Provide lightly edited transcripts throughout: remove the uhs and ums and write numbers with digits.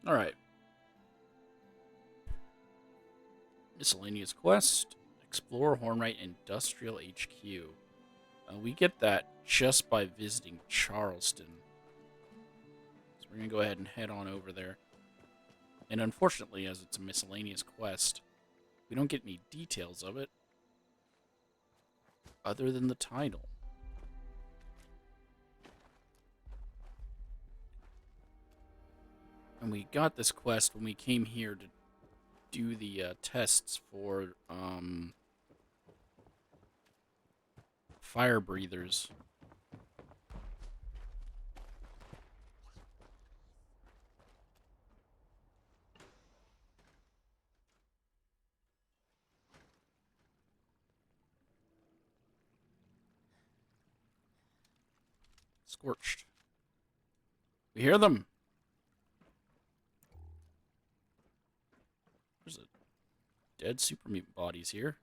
Alright. Miscellaneous quest. Explore Hornwright Industrial HQ. We get that just by visiting Charleston. So we're going to go ahead and head on over there. And unfortunately, as it's a miscellaneous quest, we don't get any details of it other than the title. And we got this quest when we came here to do the tests for fire breathers. Scorched. We hear them. There's a dead super mutant bodies here.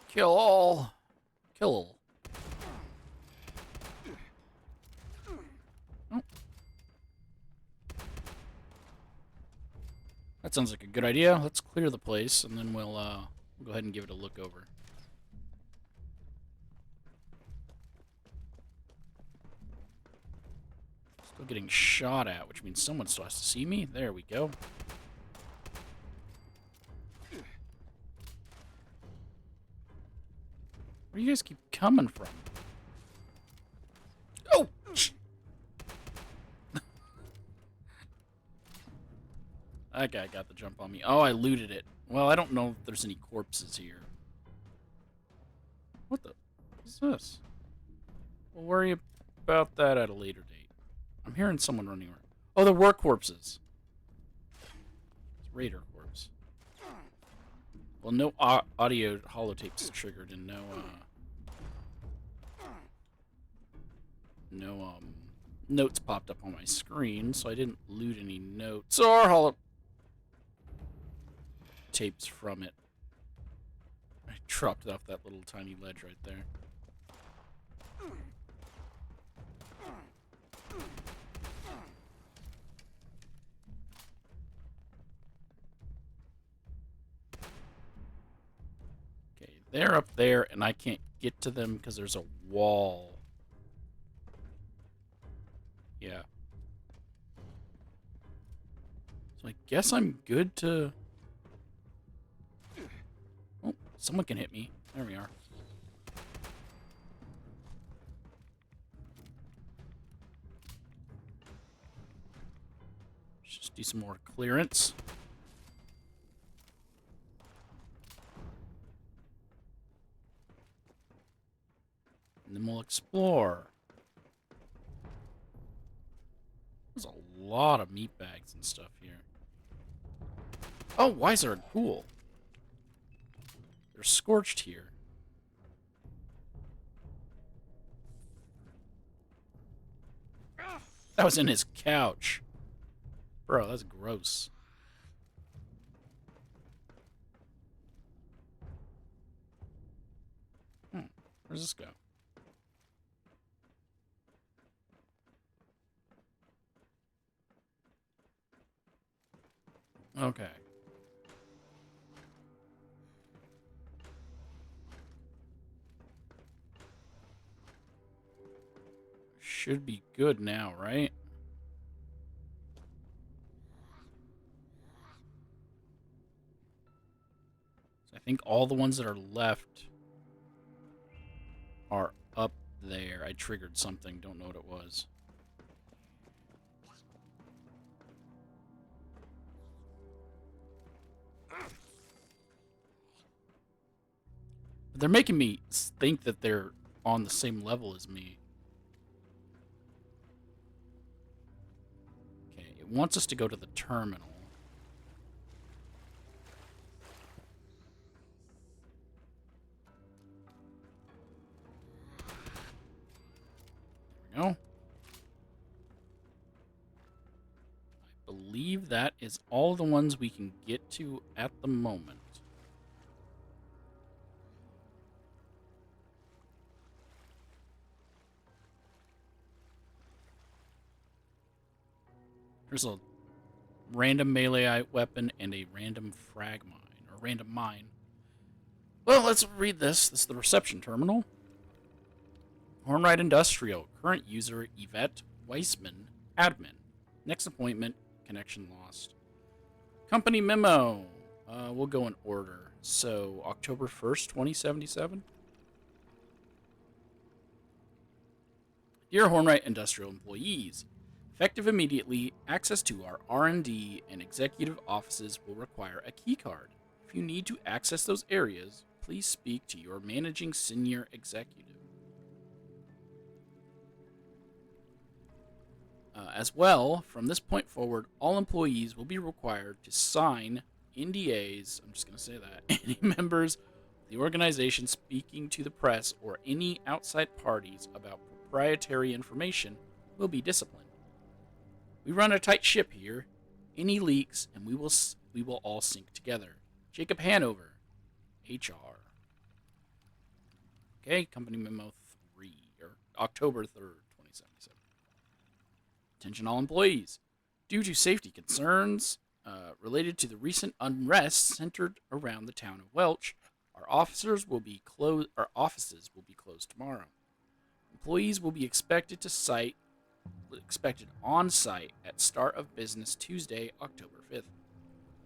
Kill all. Kill all. Oh. That sounds like a good idea. Let's clear the place, and then we'll go ahead and give it a look over. Still getting shot at, which means someone still has to see me. There we go. Where do you guys keep coming from? Oh! That guy got the jump on me. Oh, I looted it. Well, I don't know if there's any corpses here. What the? What's this? We'll worry about that at a later date. I'm hearing someone running around. Oh, there were corpses. It's Raider corpse. Well, no audio holotapes triggered, and no notes popped up on my screen, so I didn't loot any notes or holotapes from it. I dropped it off that little tiny ledge right there. Okay, they're up there, and I can't get to them because there's a wall. Yeah. So I guess I'm good to... Oh, someone can hit me. There we are. Let's just do some more clearance. And then we'll explore. There's a lot of meat bags and stuff here. Oh, why is there a pool? They're scorched here. That was in his couch. Bro, that's gross. Where's this go? Okay. Should be good now, right? So I think all the ones that are left are up there. I triggered something. Don't know what it was. But they're making me think that they're on the same level as me. Okay, it wants us to go to the terminal. There we go. I believe that is all the ones we can get to at the moment. There's a random melee weapon and a random frag mine, or random mine. Well, let's read this. This is the reception terminal. Hornwright Industrial. Current user, Yvette Weissman. Admin. Next appointment, connection lost. Company memo. We'll go in order. So, October 1st, 2077. Dear Hornwright Industrial employees, effective immediately, access to our R&D and executive offices will require a keycard. If you need to access those areas, please speak to your managing senior executive. As well, from this point forward, all employees will be required to sign NDAs, I'm just going to say that, any members of the organization speaking to the press or any outside parties about proprietary information will be disciplined. We run a tight ship here. Any leaks, and we will all sink together. Jacob Hanover, HR. Okay, Company Memo 3, or October 3rd, 2077. Attention all employees. Due to safety concerns related to the recent unrest centered around the town of Welch, our offices will be closed tomorrow. Employees will be expected on site at start of business Tuesday, October 5th.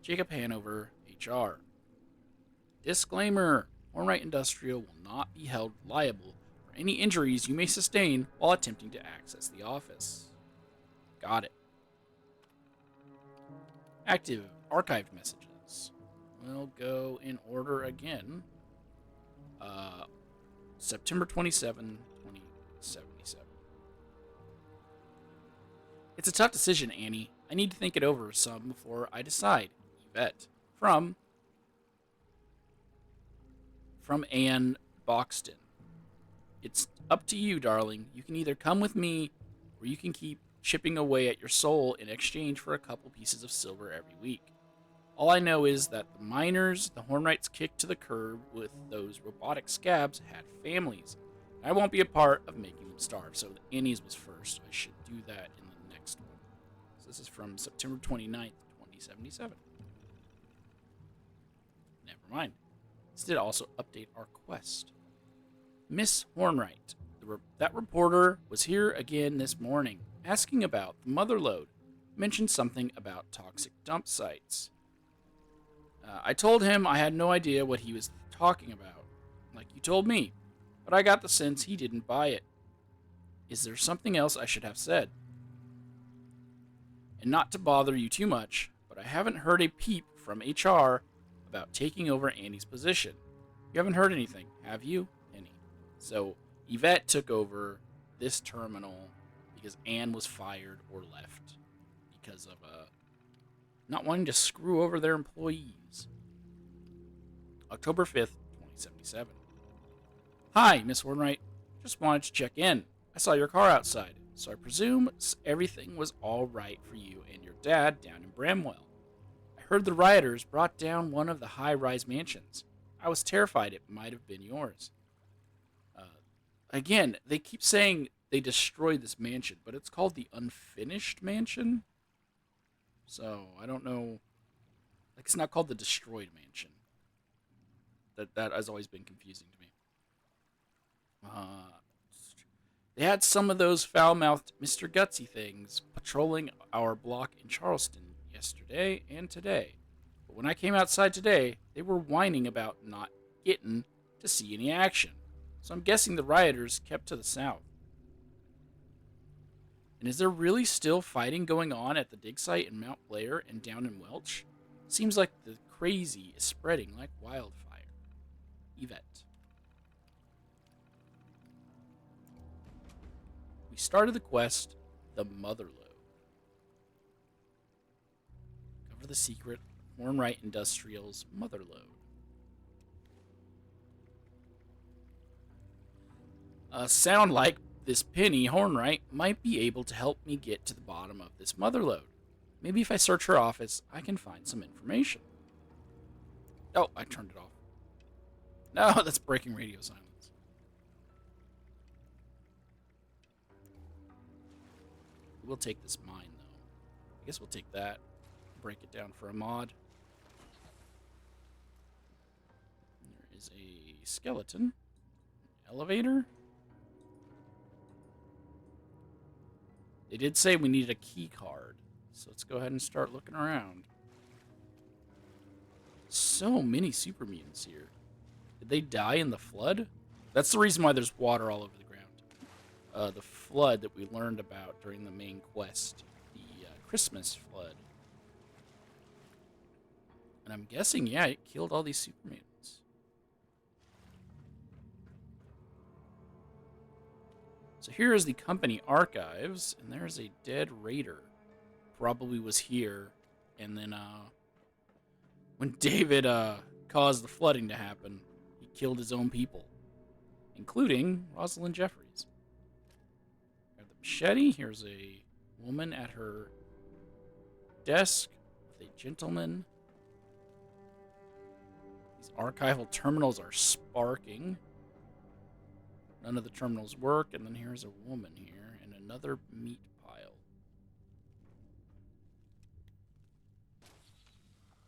Jacob Hanover, HR. Disclaimer: Hornwright Industrial will not be held liable for any injuries you may sustain while attempting to access the office. Got it. Active archived messages. We'll go in order again. September 27, 2077. It's a tough decision, Annie. I need to think it over some before I decide. Yvette. From Anne Boxton. It's up to you, darling. You can either come with me, or you can keep chipping away at your soul in exchange for a couple pieces of silver every week. All I know is that the miners the Hornwrights kicked to the curb with those robotic scabs had families. I won't be a part of making them starve, so Annie's was first. I should do that in the next one. So this is from September 29th, 2077. Never mind. This did also update our quest. Miss Hornwright, that reporter was here again this morning, asking about the Motherlode. Mentioned something about toxic dump sites. I told him I had no idea what he was talking about, like you told me, but I got the sense he didn't buy it. Is there something else I should have said? And not to bother you too much, but I haven't heard a peep from HR about taking over Annie's position. You haven't heard anything, have you? Any. So, Yvette took over this terminal because Anne was fired or left because of not wanting to screw over their employees. October 5th, 2077. Hi, Miss Hornwright. Just wanted to check in. I saw your car outside, so I presume everything was all right for you and your dad down in Bramwell. I heard the rioters brought down one of the high-rise mansions. I was terrified it might have been yours. Again, they keep saying they destroyed this mansion, but it's called the Unfinished Mansion. So, I don't know. Like, it's not called the Destroyed Mansion. That has always been confusing to me. They had some of those foul-mouthed Mr. Gutsy things patrolling our block in Charleston yesterday and today. But when I came outside today, they were whining about not getting to see any action. So I'm guessing the rioters kept to the south. And is there really still fighting going on at the dig site in Mount Blair and down in Welch? Seems like the crazy is spreading like wildfire. Yvette. We started the quest, the Motherlode. Cover the secret, Hornwright Industrial's Motherlode. Sound like this Penny Hornwright might be able to help me get to the bottom of this Motherlode. Maybe if I search her office, I can find some information. Oh, I turned it off. No, that's breaking radio silence. We'll take this mine, though. I guess we'll take that. Break it down for a mod. There is a skeleton. Elevator. They did say we needed a key card. So let's go ahead and start looking around. So many super mutants here. Did they die in the flood? That's the reason why there's water all over the ground. The flood that we learned about during the main quest. The Christmas flood. And I'm guessing, yeah, it killed all these super mutants. So here is the company archives, and there's a dead raider. Probably was here, and then when David caused the flooding to happen, he killed his own people, including Rosalind Jeffries. Got the machete. Here's a woman at her desk with a gentleman. These archival terminals are sparking. None of the terminals work, and then here's a woman here and another meat pile.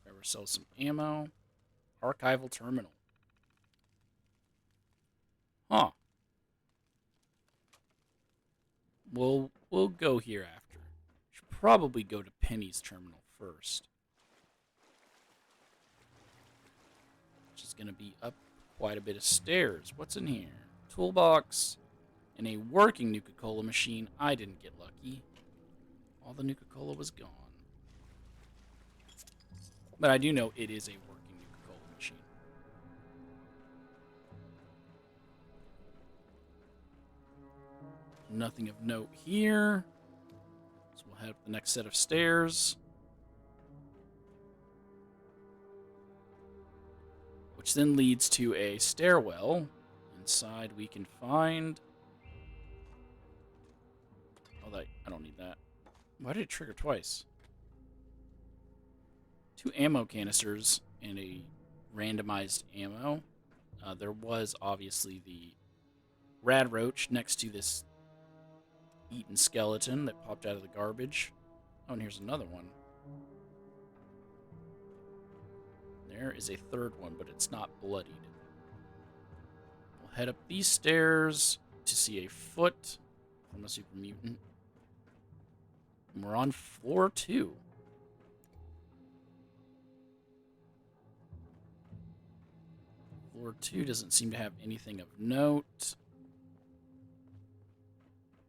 Grab ourselves some ammo. Archival terminal. Huh. We'll go here after. Should probably go to Penny's terminal first. Which is going to be up quite a bit of stairs. What's in here? Toolbox and a working Nuka-Cola machine. I didn't get lucky. All the Nuka-Cola was gone. But I do know it is a working Nuka-Cola machine. Nothing of note here. So we'll head up the next set of stairs. Which then leads to a stairwell. Inside we can find... Oh, I don't need that. Why did it trigger twice? 2 ammo canisters and a randomized ammo. There was obviously the rad roach next to this eaten skeleton that popped out of the garbage. Oh, and here's another one. There is a third one, but it's not bloodied. We'll head up these stairs to see a foot from a super mutant. And we're on floor 2. Floor 2 doesn't seem to have anything of note.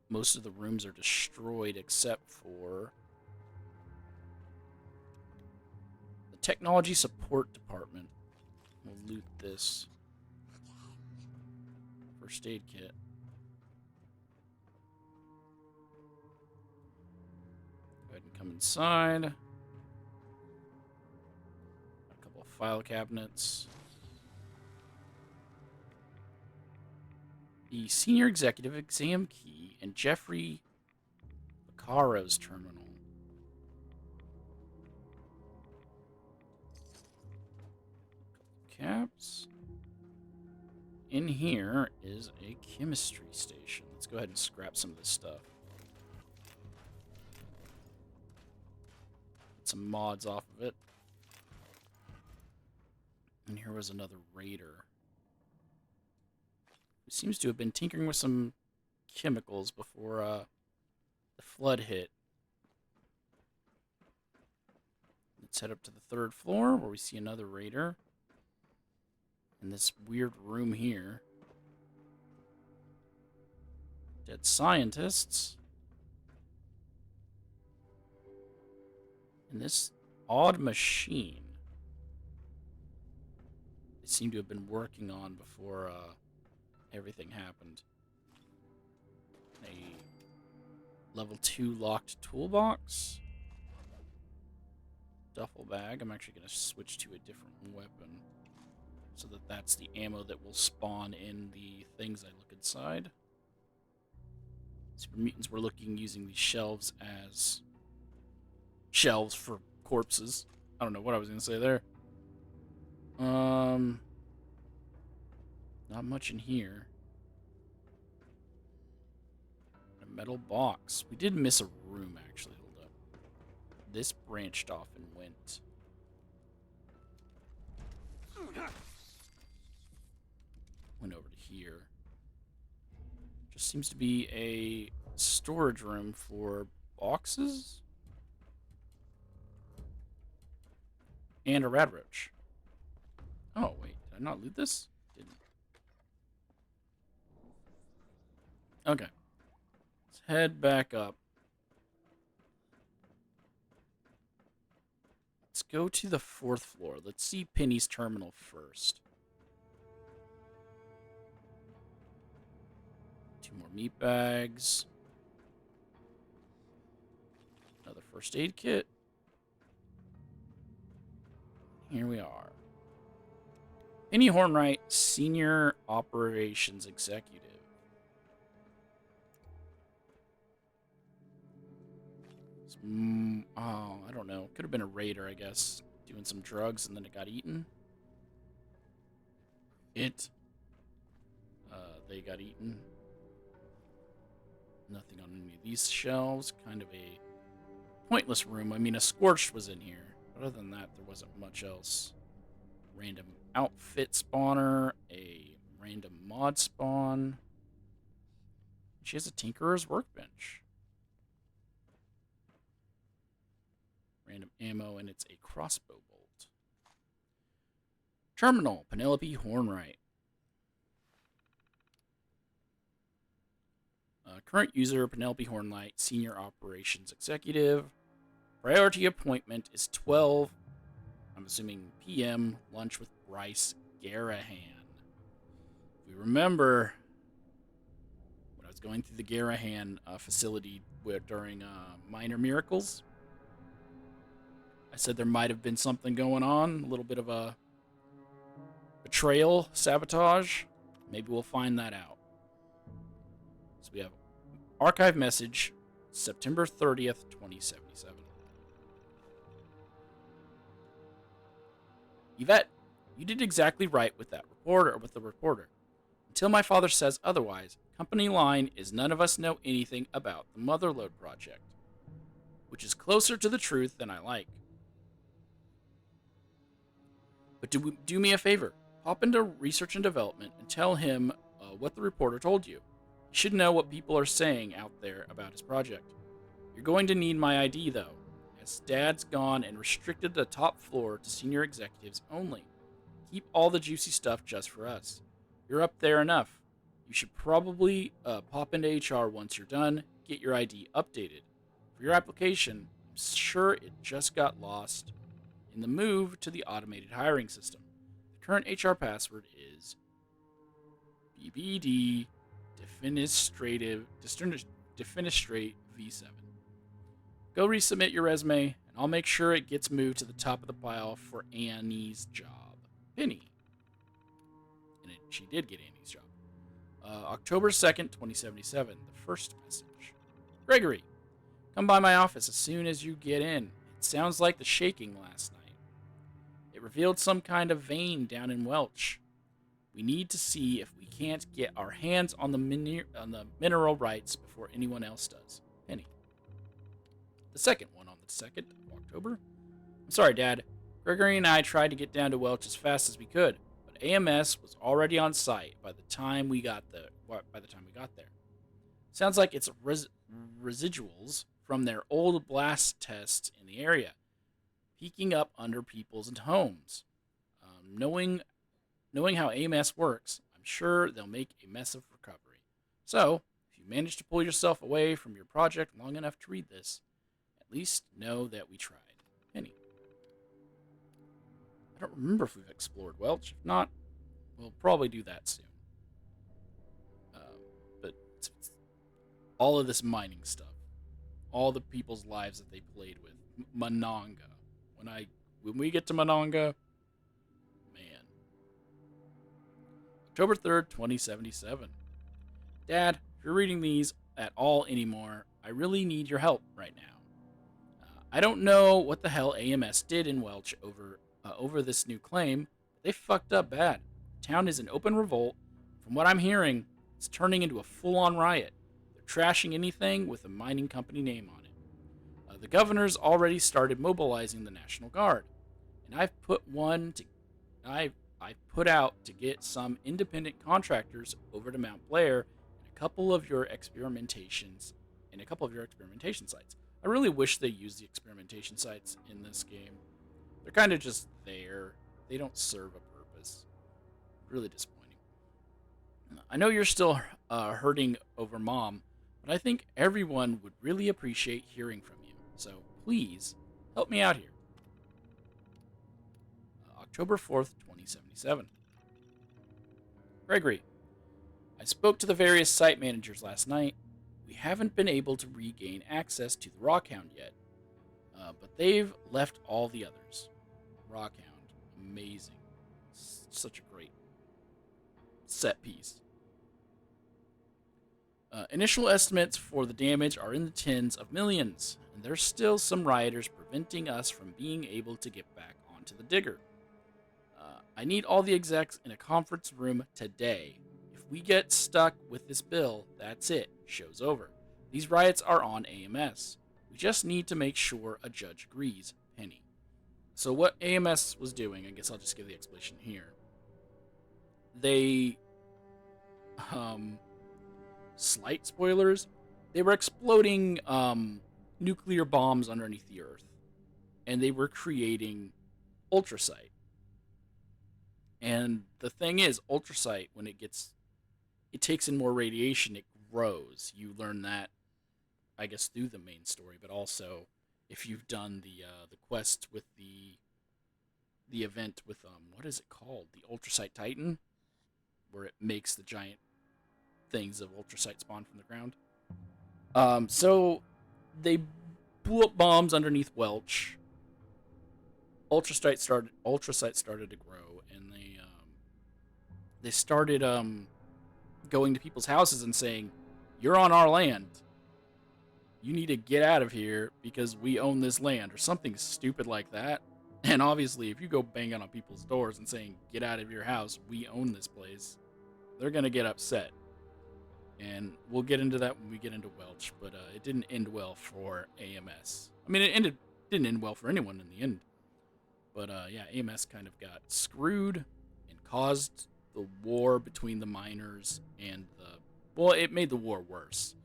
Most of the rooms are destroyed except for the technology support department. We'll loot this first aid kit. Go ahead and come inside. A couple of file cabinets. The senior executive exam key and Jeffrey Vaccaro's terminal. Caps. In here is a chemistry station. Let's go ahead and scrap some of this stuff. Get some mods off of it. And here was another raider. He seems to have been tinkering with some chemicals before the flood hit. Let's head up to the 3rd floor where we see another raider. In this weird room here. Dead scientists. And this odd machine. They seem to have been working on before everything happened. A level 2 locked toolbox. Duffel bag. I'm actually going to switch to a different weapon. So that's the ammo that will spawn in the things I look inside. Super mutants were looking using these shelves as shelves for corpses. I don't know what I was going to say there. Not much in here. A metal box. We did miss a room, actually. Hold up. this branched off and went. Went over to here. Just seems to be a storage room for boxes and a rad roach. Oh wait, did I not loot this? Didn't. Okay. Let's head back up. Let's go to the 4th floor. Let's see Penny's terminal first. 2 more meat bags. Another first aid kit. Here we are. Penny Hornwright, Senior Operations Executive. Oh, I don't know. Could have been a raider, I guess. Doing some drugs and then it got eaten. They got eaten. Nothing on any of these shelves. Kind of a pointless room. I mean, a Scorched was in here. But other than that, there wasn't much else. Random outfit spawner. A random mod spawn. She has a Tinkerer's workbench. Random ammo, and it's a crossbow bolt. Terminal, Penelope Hornwright. Current user, Penelope Hornwright, Senior Operations Executive. Priority appointment is 12, I'm assuming PM, lunch with Bryce Garahan. If we remember, when I was going through the Garahan facility during Minor Miracles, I said there might have been something going on, a little bit of a betrayal, sabotage. Maybe we'll find that out. So we have archive message, September 30th, 2077. Yvette, you did exactly right with that reporter, with the reporter. Until my father says otherwise, company line is none of us know anything about the Motherlode project, which is closer to the truth than I like. But do me a favor. Hop into research and development and tell him what the reporter told you. He should know what people are saying out there about his project. You're going to need my ID, though, as Dad's gone and restricted the top floor to senior executives only. Keep all the juicy stuff just for us. You're up there enough. You should probably pop into HR once you're done, get your ID updated. For your application, I'm sure it just got lost in the move to the automated hiring system. The current HR password is BBD Defenestrate V7. Go resubmit your resume, and I'll make sure it gets moved to the top of the pile for Annie's job. Penny. And she did get Annie's job. October 2nd, 2077. The first message. Gregory, come by my office as soon as you get in. It sounds like the shaking last night. It revealed some kind of vein down in Welch. We need to see if we can't get our hands on the mineral rights before anyone else does. Penny. The second one on the 2nd of October. I'm sorry, Dad. Gregory and I tried to get down to Welch as fast as we could, but AMS was already on site by the time we got there. Sounds like it's residuals from their old blast tests in the area, peeking up under people's homes. Knowing how AMS works, I'm sure they'll make a mess of recovery. So, if you manage to pull yourself away from your project long enough to read this, at least know that we tried. Penny. I don't remember if we've explored Welch. If not, we'll probably do that soon. But it's all of this mining stuff, all the people's lives that they played with, Monongah. When we get to Monongah, man. October 3rd, 2077. Dad, if you're reading these at all anymore, I really need your help right now. I don't know what the hell AMS did in Welch over this new claim, but they fucked up bad. The town is in open revolt. From what I'm hearing, it's turning into a full-on riot. They're trashing anything with a mining company name on it. The governor's already started mobilizing the National Guard, and I've put out to get some independent contractors over to Mount Blair and a couple of your experimentation sites. I really wish they used the experimentation sites in this game. They're kind of just there. They don't serve a purpose. Really disappointing. I know you're still hurting over Mom, but I think everyone would really appreciate hearing from you. So please help me out here. October 4th, 2077. Gregory, I spoke to the various site managers last night. We haven't been able to regain access to the Rockhound yet, but they've left all the others. Rockhound, amazing. Such a great set piece. Initial estimates for the damage are in the tens of millions, and there's still some rioters preventing us from being able to get back onto the digger. I need all the execs in a conference room today. If we get stuck with this bill, that's it. Show's over. These riots are on AMS. We just need to make sure a judge agrees. Penny. So what AMS was doing, I guess I'll just give the explanation here. They, slight spoilers, they were exploding nuclear bombs underneath the earth, and they were creating ultracite. And the thing is, ultracite, when it takes in more radiation, it grows. You learn that, I guess, through the main story, but also if you've done the quest with the event with what is it called, the Ultracite Titan, where it makes the giant things of ultracite spawn from the ground. So they blew up bombs underneath Welch. Ultracite started to grow, and they started going to people's houses and saying, "You're on our land. You need to get out of here because we own this land," or something stupid like that. And obviously, if you go banging on people's doors and saying, "Get out of your house, we own this place," they're gonna get upset. And we'll get into that when we get into Welch, but it didn't end well for AMS. I mean, didn't end well for anyone in the end. But yeah, AMS kind of got screwed and caused the war between the miners and it made the war worse.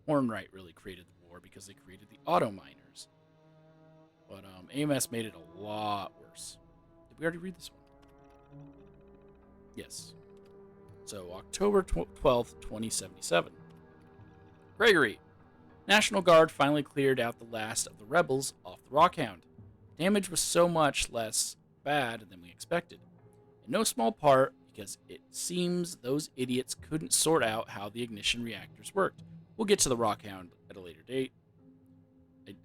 Hornwright really created the war because they created the auto miners. But AMS made it a lot worse. Did we already read this one? Yes. So, October 12th, 2077. Gregory, National Guard finally cleared out the last of the rebels off the Rockhound. Damage was so much less bad than we expected. In no small part because it seems those idiots couldn't sort out how the ignition reactors worked. We'll get to the Rockhound at a later date.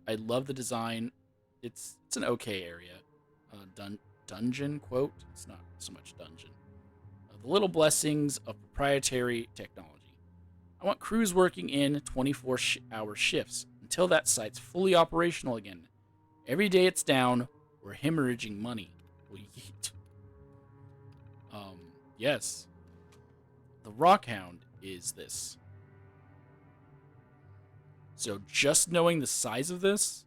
I love the design. It's an okay area. Dungeon, quote. It's not so much dungeon. The little blessings of proprietary technology. I want crews working in 24-hour shifts until that site's fully operational again. Every day it's down, we're hemorrhaging money. Well, yeet. Yes. The Rockhound is this. So just knowing the size of this,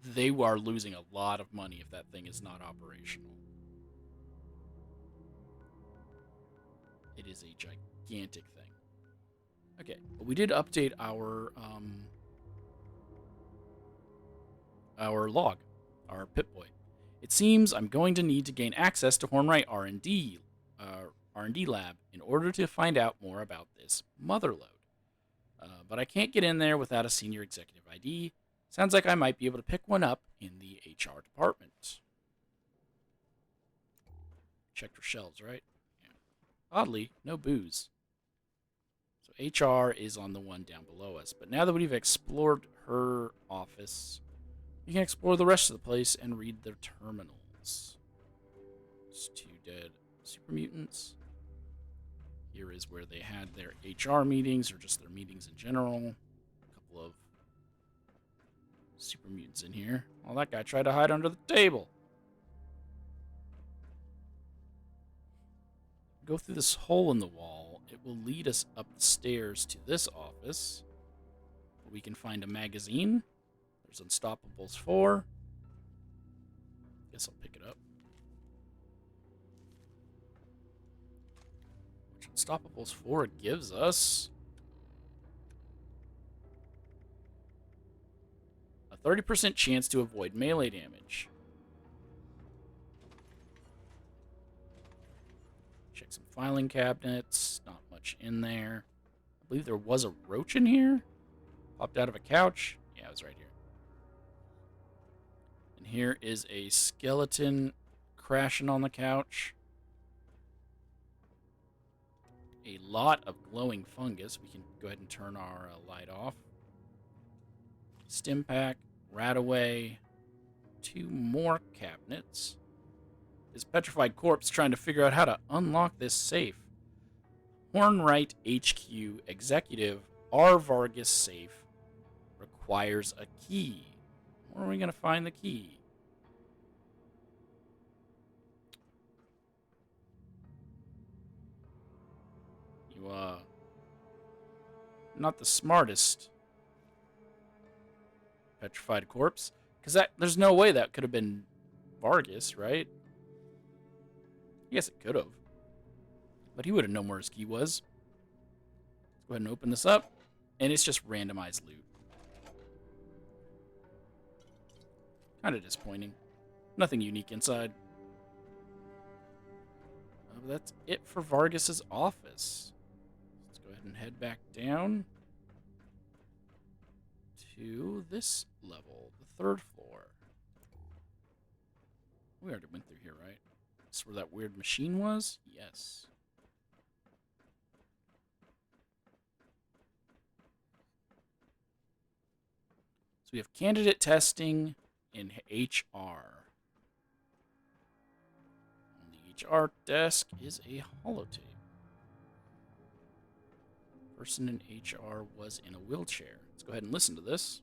they are losing a lot of money if that thing is not operational. It is a gigantic thing. Okay, but we did update our log, our Pip-Boy. It seems I'm going to need to gain access to Hornwright R&D lab in order to find out more about this Motherlode. But I can't get in there without a senior executive ID. Sounds like I might be able to pick one up in the HR department. Checked for shelves, right? Yeah. Oddly, no booze. So HR is on the one down below us. But now that we've explored her office, we can explore the rest of the place and read their terminals. It's 2 dead super mutants. Here is where they had their HR meetings, or just their meetings in general. A couple of super mutants in here. Oh, that guy tried to hide under the table. Go through this hole in the wall. It will lead us up the stairs to this office. We can find a magazine. There's Unstoppables 4. Guess I'll pick it up. Which Unstoppables 4 gives us a 30% chance to avoid melee damage. Check some filing cabinets. Not much in there. I believe there was a roach in here. Popped out of a couch. Yeah, it was right here. And here is a skeleton crashing on the couch. A lot of glowing fungus. We can go ahead and turn our light off. Stim pack. Rataway. 2 more cabinets. This petrified corpse trying to figure out how to unlock this safe. Hornwright HQ Executive R. Vargas safe requires a key. Where are we going to find the key? You, not the smartest petrified corpse. Because there's no way that could have been Vargas, right? Yes, it could have. But he would have known where his key was. Let's go ahead and open this up. And it's just randomized loot. Kind of disappointing. Nothing unique inside. But that's it for Vargas's office. Let's go ahead and head back down to this level, the 3rd floor. We already went through here, right? This is where that weird machine was? Yes. So we have candidate testing in HR. On the HR desk is a holotape. Person in HR was in a wheelchair. Let's go ahead and listen to this.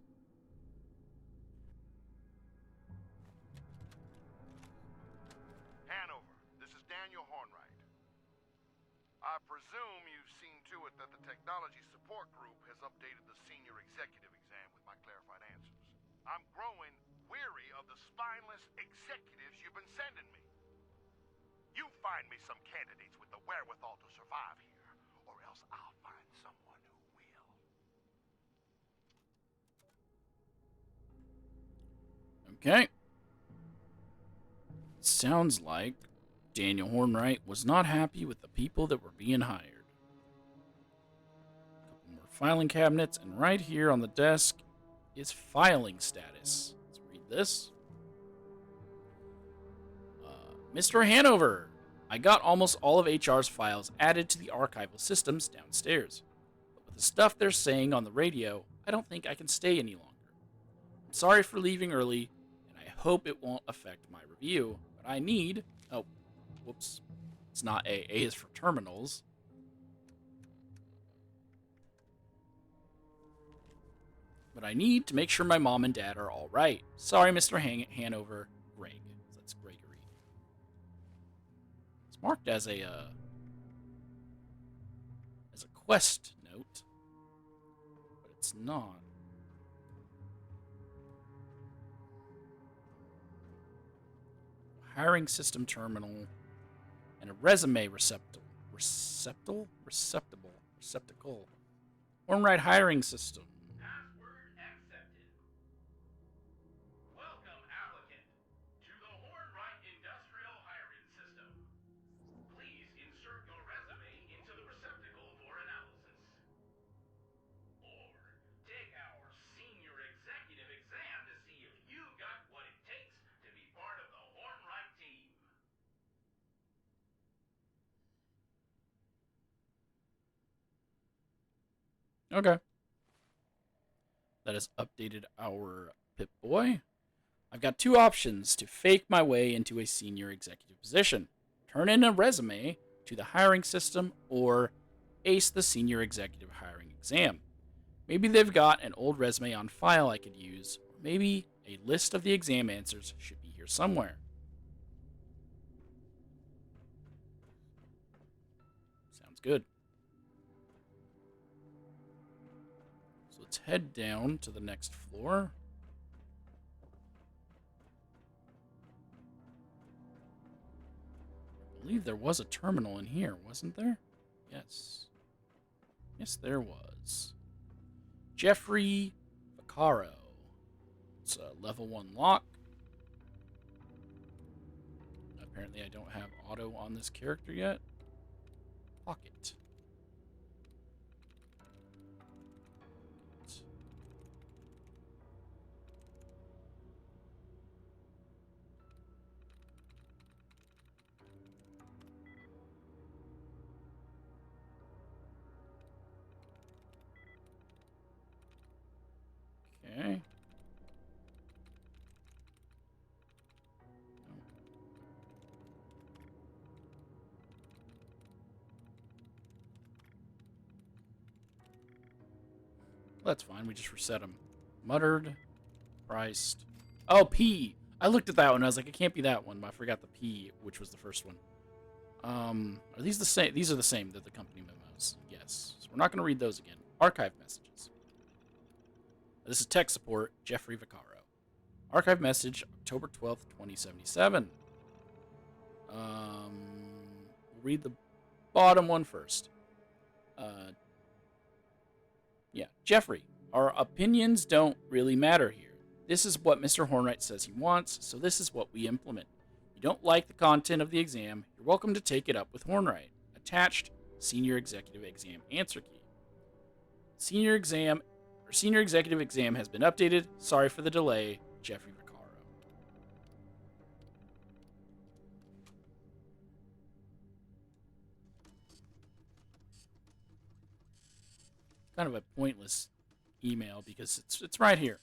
Hornwright. I presume you've seen to it that the Technology Support Group has updated the Senior Executive exam with my clarified answers. I'm growing weary of the spineless executives you've been sending me. You find me some candidates with the wherewithal to survive here, or else I'll find someone who will. Okay. Sounds like Daniel Hornwright was not happy with the people that were being hired. A couple more filing cabinets, and right here on the desk is filing status. Let's read this. Mr. Hanover, I got almost all of HR's files added to the archival systems downstairs. But with the stuff they're saying on the radio, I don't think I can stay any longer. I'm sorry for leaving early, and I hope it won't affect my review, but I need... Oh, whoops. It's not A. A is for terminals. But I need to make sure my mom and dad are all right. Sorry, Mr. Hanover. Greg. That's Gregory. It's marked as a quest note, but it's not. Hiring system terminal and a resume receptacle. Hornwright hiring system. Password accepted. Welcome, applicant, to the Hornwright Industrial Hiring System. Please insert your resume into the receptacle for analysis. Or take our senior executive exam to see if you've got what it takes to be part of the Hornwright team. Okay. That has updated our Pip-Boy. I've got 2 options to fake my way into a senior executive position. Turn in a resume to the hiring system or ace the senior executive hiring exam. Maybe they've got an old resume on file I could use, or maybe a list of the exam answers should be here somewhere. Sounds good. So let's head down to the next floor. believe there was a terminal in here, wasn't there? Yes. Yes, there was. Jeffrey Vaccaro. It's a level 1 lock. Apparently I don't have auto on this character yet. Pocket. Okay. Well, that's fine. We just reset them. Muttered. Priced. Oh, P. I looked at that one. I was like, it can't be that one, but I forgot the P, which was the first one. Are these the same? These are the same. They're the company memos. Yes. So we're not going to read those again. Archive messages. This is tech support, Jeffrey Vaccaro. Archive message, October 12th, 2077. We'll read the bottom one first. Yeah, Jeffrey, our opinions don't really matter here. This is what Mr. Hornwright says he wants, so this is what we implement. If you don't like the content of the exam, you're welcome to take it up with Hornwright. Attached, Senior Executive Exam Answer Key. Senior Executive Exam has been updated. Sorry for the delay, Jeffrey Vaccaro. Kind of a pointless email because it's right here.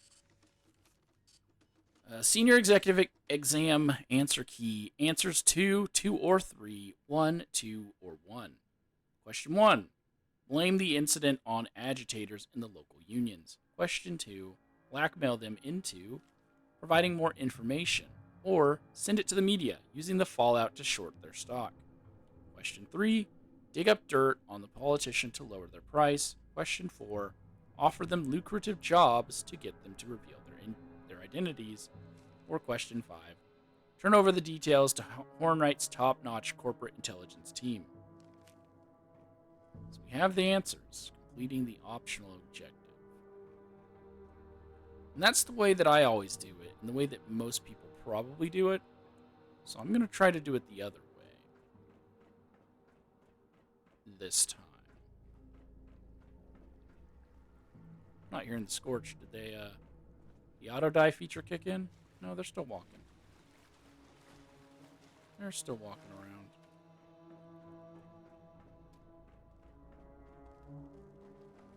Senior Executive Exam Answer Key. Answers 2, 2 or 3, 1, 2, or 1. Question 1. Blame the incident on agitators in the local unions. Question 2. Blackmail them into providing more information. Or send it to the media, using the fallout to short their stock. Question 3. Dig up dirt on the politician to lower their price. Question 4. Offer them lucrative jobs to get them to reveal their identities. Or question 5. Turn over the details to Hornwright's top-notch corporate intelligence team. So we have the answers, completing the optional objective. And that's the way that I always do it, and the way that most people probably do it. So I'm going to try to do it the other way. This time. Not hearing the Scorch. Did they, the auto-die feature kick in? No, they're still walking. They're still walking around.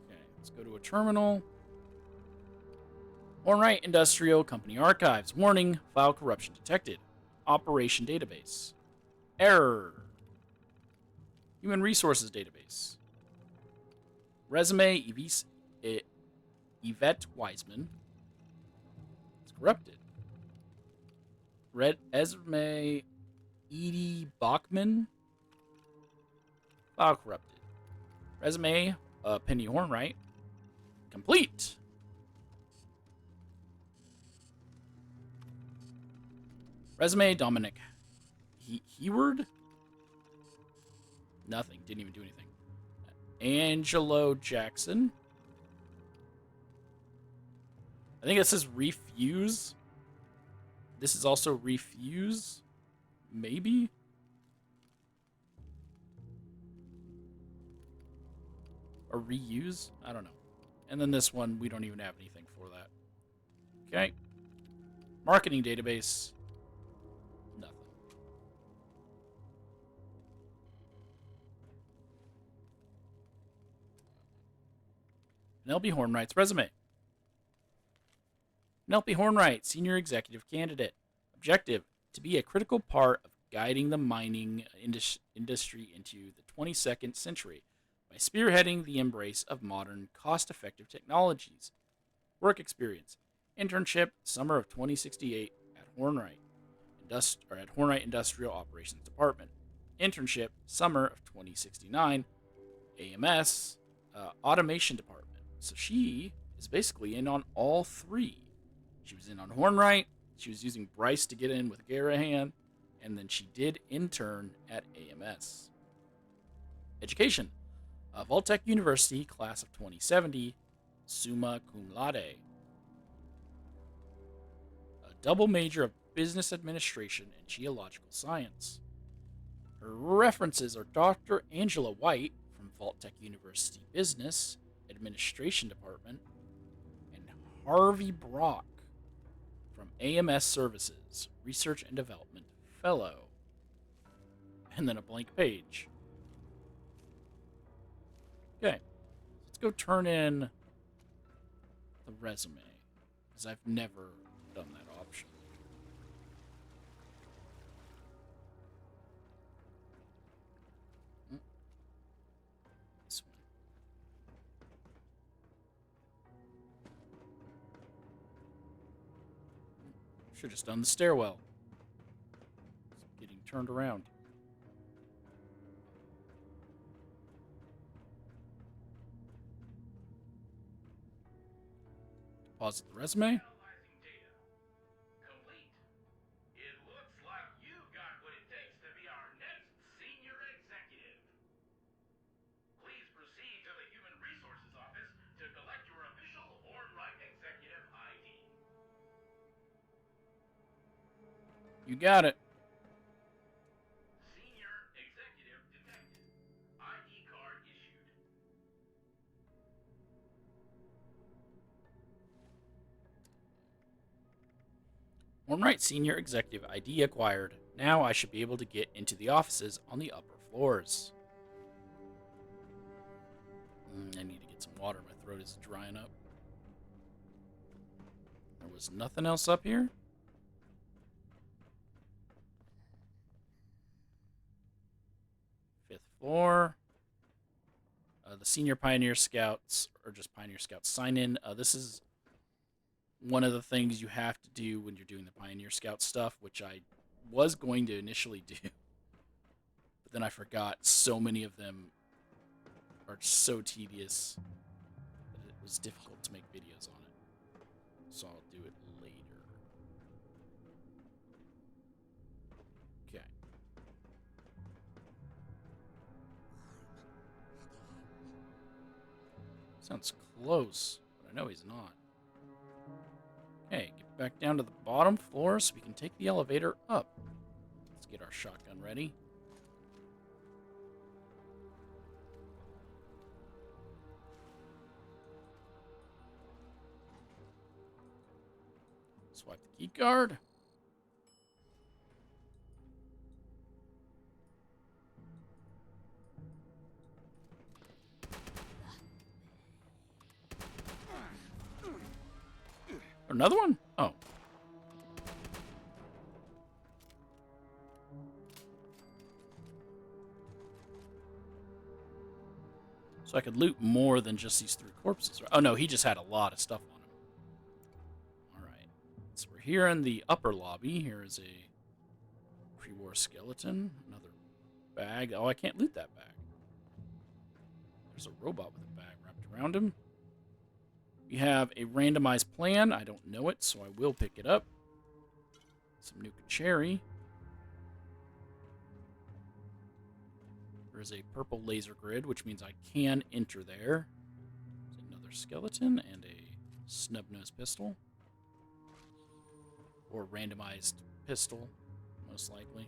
Okay, let's go to a terminal. Hornwright Industrial Company Archives. Warning, file corruption detected. Operation database. Error. Human Resources database. Resume, Yvette Wiseman. It's corrupted. Resume, Edie Bachman. File corrupted. Resume, Penny Hornwright. Complete. Resume, Dominic Heward. Nothing. Didn't even do anything. Angelo Jackson. I think it says refuse. This is also refuse. Maybe? Or reuse? I don't know. And then this one, we don't even have anything for that. Okay. Marketing database. Nothing. Penelope Hornwright's resume. Penelope Hornwright, Senior Executive Candidate. Objective, to be a critical part of guiding the mining industry into the 22nd century by spearheading the embrace of modern, cost-effective technologies. Work experience. Internship, summer of 2068 at Hornwright. At Hornwright Industrial Operations Department. Internship, summer of 2069, AMS, Automation Department. So she is basically in on all three. She was in on Hornwright. She was using Bryce to get in with Garahan. and then she did intern at AMS. Education. Vaultec University, class of 2070, summa cum laude. A double major of business administration and geological science. Her references are Dr. Angela White from Vaultec University Business Administration Department and Harvey Brock from AMS Services, Research and Development Fellow. And then a blank page. Okay, let's go turn in the resume, because I've never done that option. This one. Should have just done the stairwell. It's getting turned around. Deposit the resume. Analyzing data. Complete. It looks like you've got what it takes to be our next senior executive. Please proceed to the Human Resources Office to collect your official Hornwright Executive ID. You got it. Senior Executive detected. ID card issued. Hornwright Senior Executive ID acquired. Now I should be able to get into the offices on the upper floors. I need to get some water. My throat is drying up. There was nothing else up here? Fifth floor. The Senior Pioneer Scouts, or just Pioneer Scouts, sign in. This is one of the things you have to do when you're doing the Pioneer Scout stuff, which I was going to initially do. But then I forgot so many of them are so tedious that it was difficult to make videos on it. So I'll do it later. Okay. Sounds close, but I know he's not. Okay, get back down to the bottom floor so we can take the elevator up. Let's get our shotgun ready. Swipe the key card. Another one? Oh. So I could loot more than just these 3 corpses. Oh no, he just had a lot of stuff on him. Alright. So we're here in the upper lobby. Here is a pre-war skeleton. Another bag. Oh, I can't loot that bag. There's a robot with a bag wrapped around him. We have a randomized plan. I don't know it, so I will pick it up. Some Nuka Cherry. There's a purple laser grid, which means I can enter there. There's another skeleton and a snub-nosed pistol. Or randomized pistol, most likely.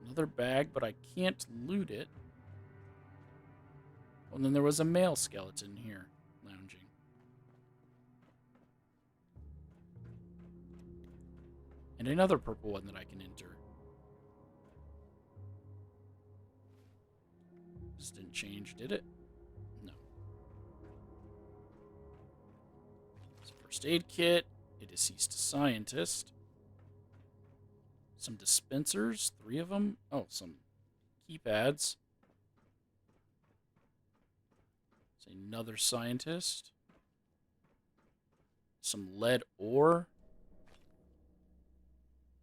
Another bag, but I can't loot it. Oh, and then there was a male skeleton here, lounging. And another purple one that I can enter. This didn't change, did it? No. It's a first aid kit, a deceased scientist, some dispensers, 3 of them. Oh, some keypads. It's another scientist. Some lead ore.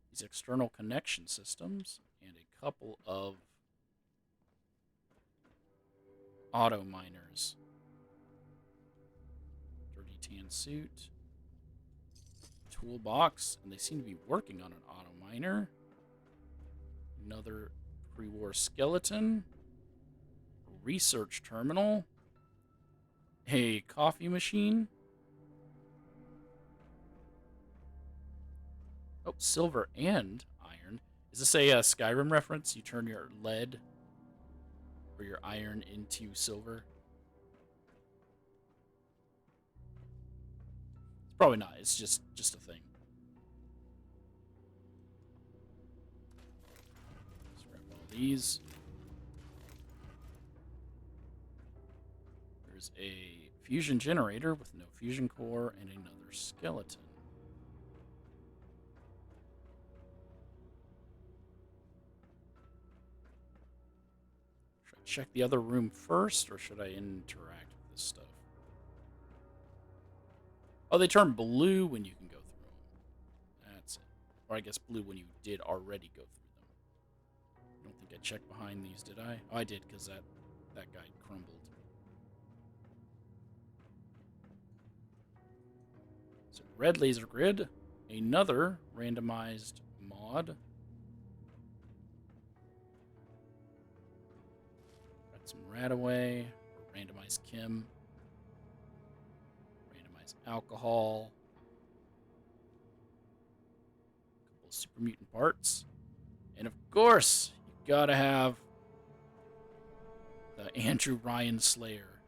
These external connection systems. And a couple of auto miners. Dirty tan suit. toolbox, and they seem to be working on an auto miner. Another pre-war skeleton. Research terminal. A coffee machine. Oh, silver and iron. Is this a Skyrim reference? You turn your lead or your iron into silver? It's probably not. It's just a thing. Let's grab all these. There's a fusion generator with no fusion core and another skeleton. Should I check the other room first, or should I interact with this stuff? Oh, they turn blue when you can go through them. That's it. Or I guess blue when you did already go through them. I don't think I checked behind these, did I? Oh, I did, because that guy crumbled. So red laser grid, another randomized mod. Got some Radaway, or randomized Kim, randomized alcohol, a couple of super mutant parts, and of course, you gotta have the Andrew Ryan Slayer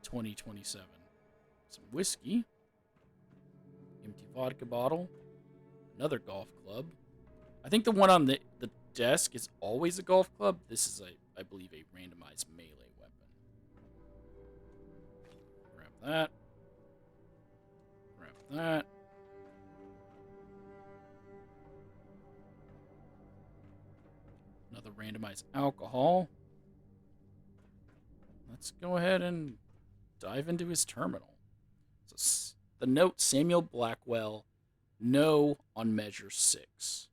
2027. Some whiskey. Empty vodka bottle. Another golf club. I think the one on the desk is always a golf club. This is, I believe, a randomized melee weapon. Grab that. Grab that. Another randomized alcohol. Let's go ahead and dive into his terminal. So the note, Samuel Blackwell, no on measure 6.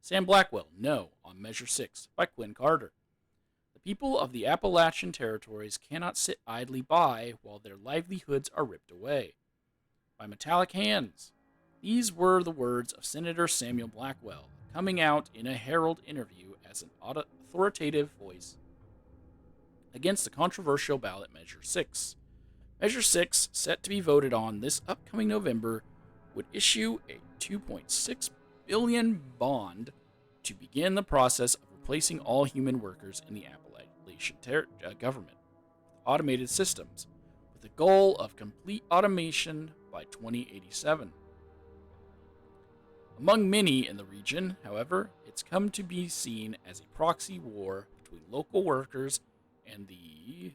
Sam Blackwell, no on measure 6 by Quinn Carter. The people of the Appalachian territories cannot sit idly by while their livelihoods are ripped away by metallic hands. These were the words of Senator Samuel Blackwell, coming out in a Herald interview as an authoritative voice against the controversial ballot Measure 6. Measure 6, set to be voted on this upcoming November, would issue a $2.6 billion bond to begin the process of replacing all human workers in the Appalachian government with automated systems, with the goal of complete automation by 2087. Among many in the region, however, it's come to be seen as a proxy war between local workers and the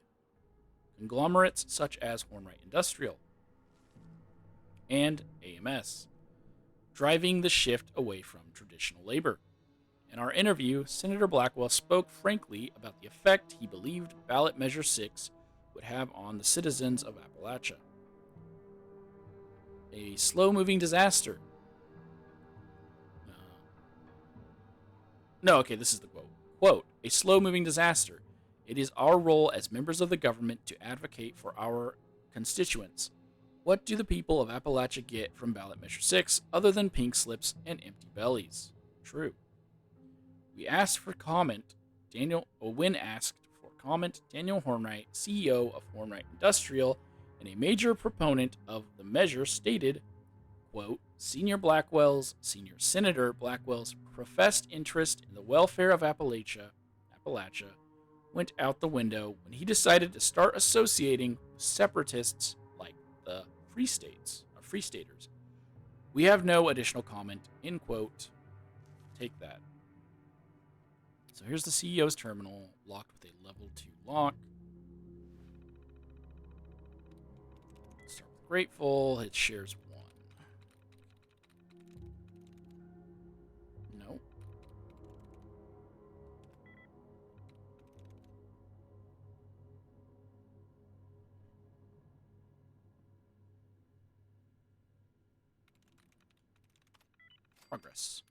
conglomerates such as Hornwright Industrial and AMS, driving the shift away from traditional labor. In our interview, Senator Blackwell spoke frankly about the effect he believed ballot Measure 6 would have on the citizens of Appalachia. A slow-moving disaster. This is the quote. Quote, a slow-moving disaster. It is our role as members of the government to advocate for our constituents. What do the people of Appalachia get from ballot Measure 6 other than pink slips and empty bellies? True. We asked for comment. When asked for comment, Daniel Hornwright, CEO of Hornwright Industrial and a major proponent of the measure, stated, quote, Senior Senator Blackwell's professed interest in the welfare of Appalachia went out the window when he decided to start associating with separatists like the Free Staters. We have no additional comment, end quote. Take that. So here's the CEO's terminal, locked with a level 2 lock. Start with Grateful, it shares 1. No. Progress.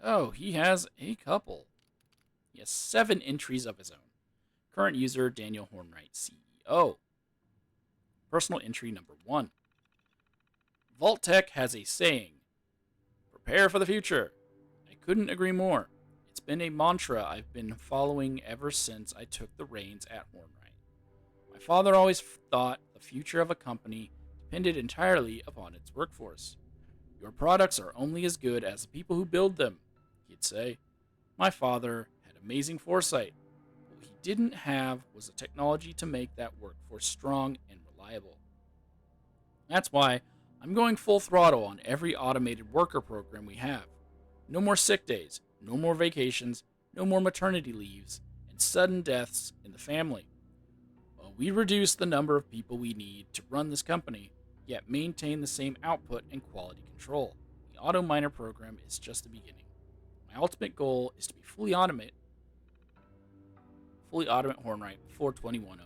Oh, he has a couple. He has 7 entries of his own. Current user, Daniel Hornwright, CEO. Personal entry number 1. Vault-Tec has a saying, prepare for the future. I couldn't agree more. It's been a mantra I've been following ever since I took the reins at Hornwright. My father always thought the future of a company depended entirely upon its workforce. Your products are only as good as the people who build them, he'd say. My father had amazing foresight. What he didn't have was the technology to make that workforce strong and reliable. That's why I'm going full throttle on every automated worker program we have. No more sick days, no more vacations, no more maternity leaves, and sudden deaths in the family. We reduce the number of people we need to run this company, yet maintain the same output and quality control. The auto miner program is just the beginning. My ultimate goal is to be fully automate Hornwright before 2100.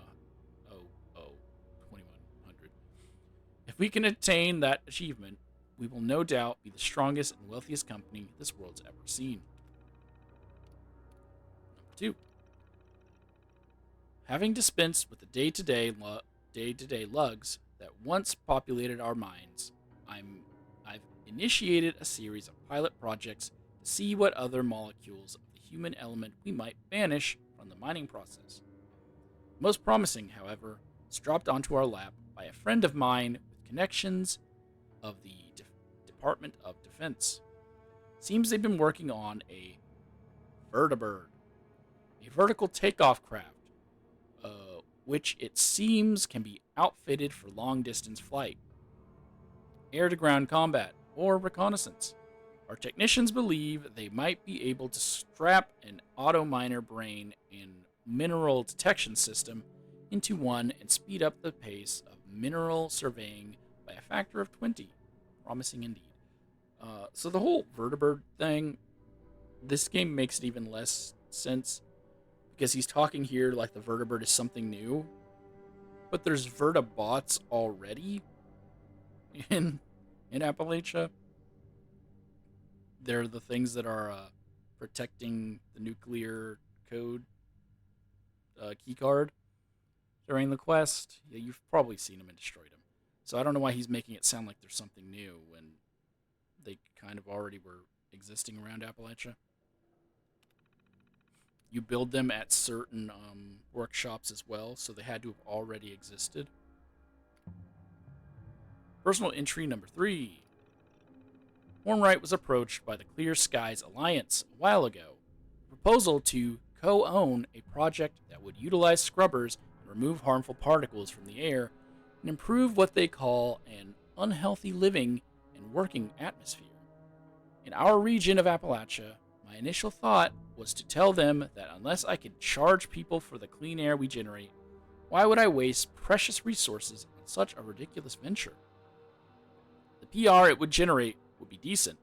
If we can attain that achievement, we will no doubt be the strongest and wealthiest company this world's ever seen. Number 2. Having dispensed with the day-to-day lugs that once populated our minds, I've initiated a series of pilot projects to see what other molecules of the human element we might banish from the mining process. Most promising, however, is dropped onto our lap by a friend of mine with connections of the Department of Defense. Seems they've been working on a vertibird, a vertical takeoff craft, which it seems can be outfitted for long-distance flight, air-to-ground combat, or reconnaissance. Our technicians believe they might be able to strap an auto miner brain and mineral detection system into one and speed up the pace of mineral surveying by a factor of 20. Promising indeed. So the whole vertibird thing, this game makes it even less sense because he's talking here like the vertibird is something new, but there's vertibots already in Appalachia. They're the things that are protecting the nuclear code keycard during the quest. Yeah, you've probably seen them and destroyed them. So I don't know why he's making it sound like there's something new when they kind of already were existing around Appalachia. You build them at certain workshops as well, so they had to have already existed. Personal entry number 3. Hornwright was approached by the Clear Skies Alliance a while ago. A proposal to co-own a project that would utilize scrubbers and remove harmful particles from the air and improve what they call an unhealthy living and working atmosphere. In our region of Appalachia, my initial thought was to tell them that unless I could charge people for the clean air we generate, why would I waste precious resources on such a ridiculous venture? The PR it would generate would be decent.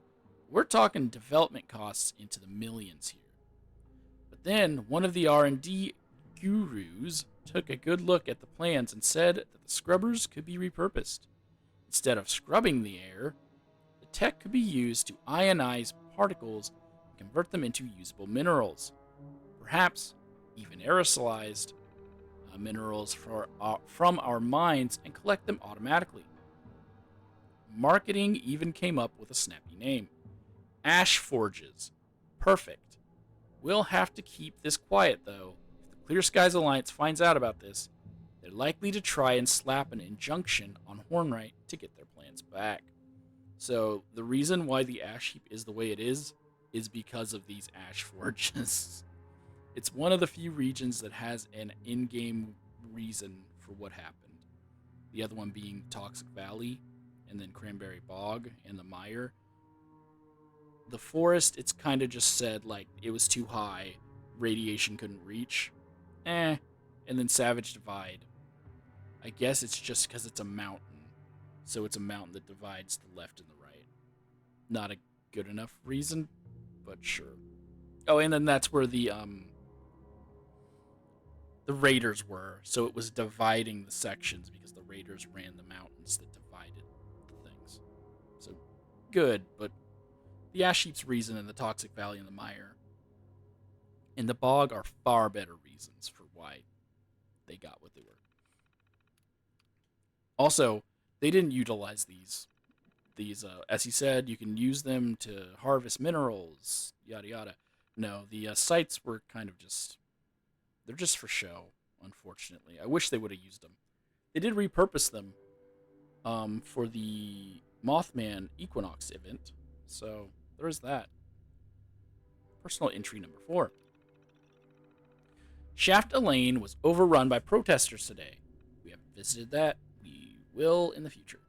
We're talking development costs into the millions here. But then one of the R&D gurus took a good look at the plans and said that the scrubbers could be repurposed. Instead of scrubbing the air, the tech could be used to ionize particles and convert them into usable minerals. Perhaps even aerosolized minerals from our mines and collect them automatically. Marketing even came up with a snappy name. Ash Forges. Perfect. We'll have to keep this quiet, though. If the Clear Skies Alliance finds out about this, they're likely to try and slap an injunction on Hornwright to get their plans back. So the reason why the ash heap is the way it is because of these ash forges. It's one of the few regions that has an in-game reason for what happened. The other one being Toxic Valley, and then Cranberry Bog, and the Mire. The forest, it's kind of just said, like, it was too high, radiation couldn't reach. And then Savage Divide. I guess it's just because it's a mountain. So it's a mountain that divides the left and the right. Not a good enough reason, but sure. Oh, and then that's where the raiders were. So it was dividing the sections because the raiders ran the mountains that divided the things. So good, but the ash heap's reason and the Toxic Valley and the Mire and the Bog are far better reasons for why they got what they were. Also, they didn't utilize these these, as he said, you can use them to harvest minerals, yada yada. No, the sites were kind of just, they're just for show, unfortunately. I wish they would have used them. They did repurpose them for the Mothman Equinox event, so there is that. Personal entry number 4. Shaft Elaine was overrun by protesters today. We haven't visited that. We will in the future.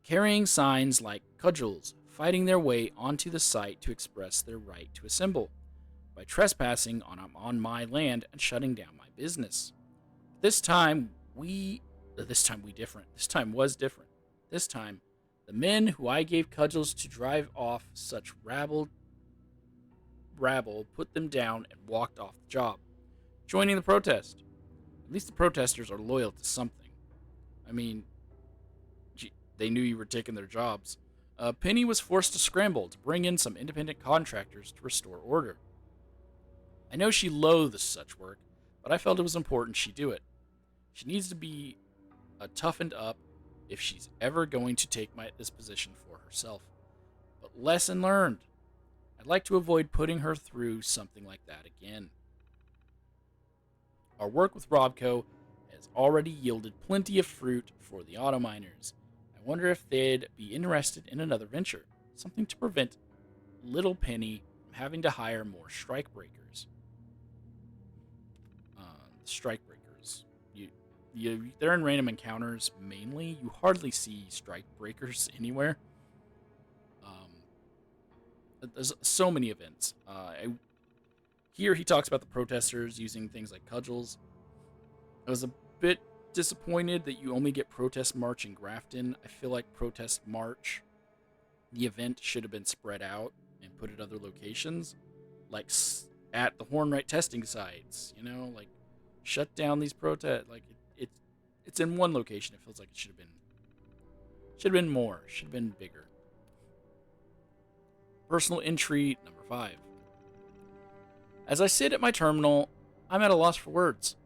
Carrying signs like cudgels, fighting their way onto the site to express their right to assemble by trespassing on my land and shutting down my business. This time different. This time was different. This time, the men who I gave cudgels to drive off such rabble put them down and walked off the job, joining the protest. At least the protesters are loyal to something. I mean, they knew you were taking their jobs. Penny was forced to scramble to bring in some independent contractors to restore order. I know she loathes such work, but I felt it was important she do it. She needs to be toughened up if she's ever going to take this position for herself. But lesson learned. I'd like to avoid putting her through something like that again. Our work with Robco has already yielded plenty of fruit for the auto miners. I wonder if they'd be interested in another venture, something to prevent little Penny from having to hire more strike breakers. Strike breakers. They're in random encounters mainly. You hardly see strike breakers anywhere. There's so many events. Here he talks about the protesters using things like cudgels. I was a bit disappointed that you only get Protest March in Grafton. I feel like Protest March, the event should have been spread out and put at other locations, like at the Hornwright testing sites. Like shut down these protests. Like it's in one location. It feels like it should have been more. Should have been bigger. Personal entry number 5. As I sit at my terminal, I'm at a loss for words.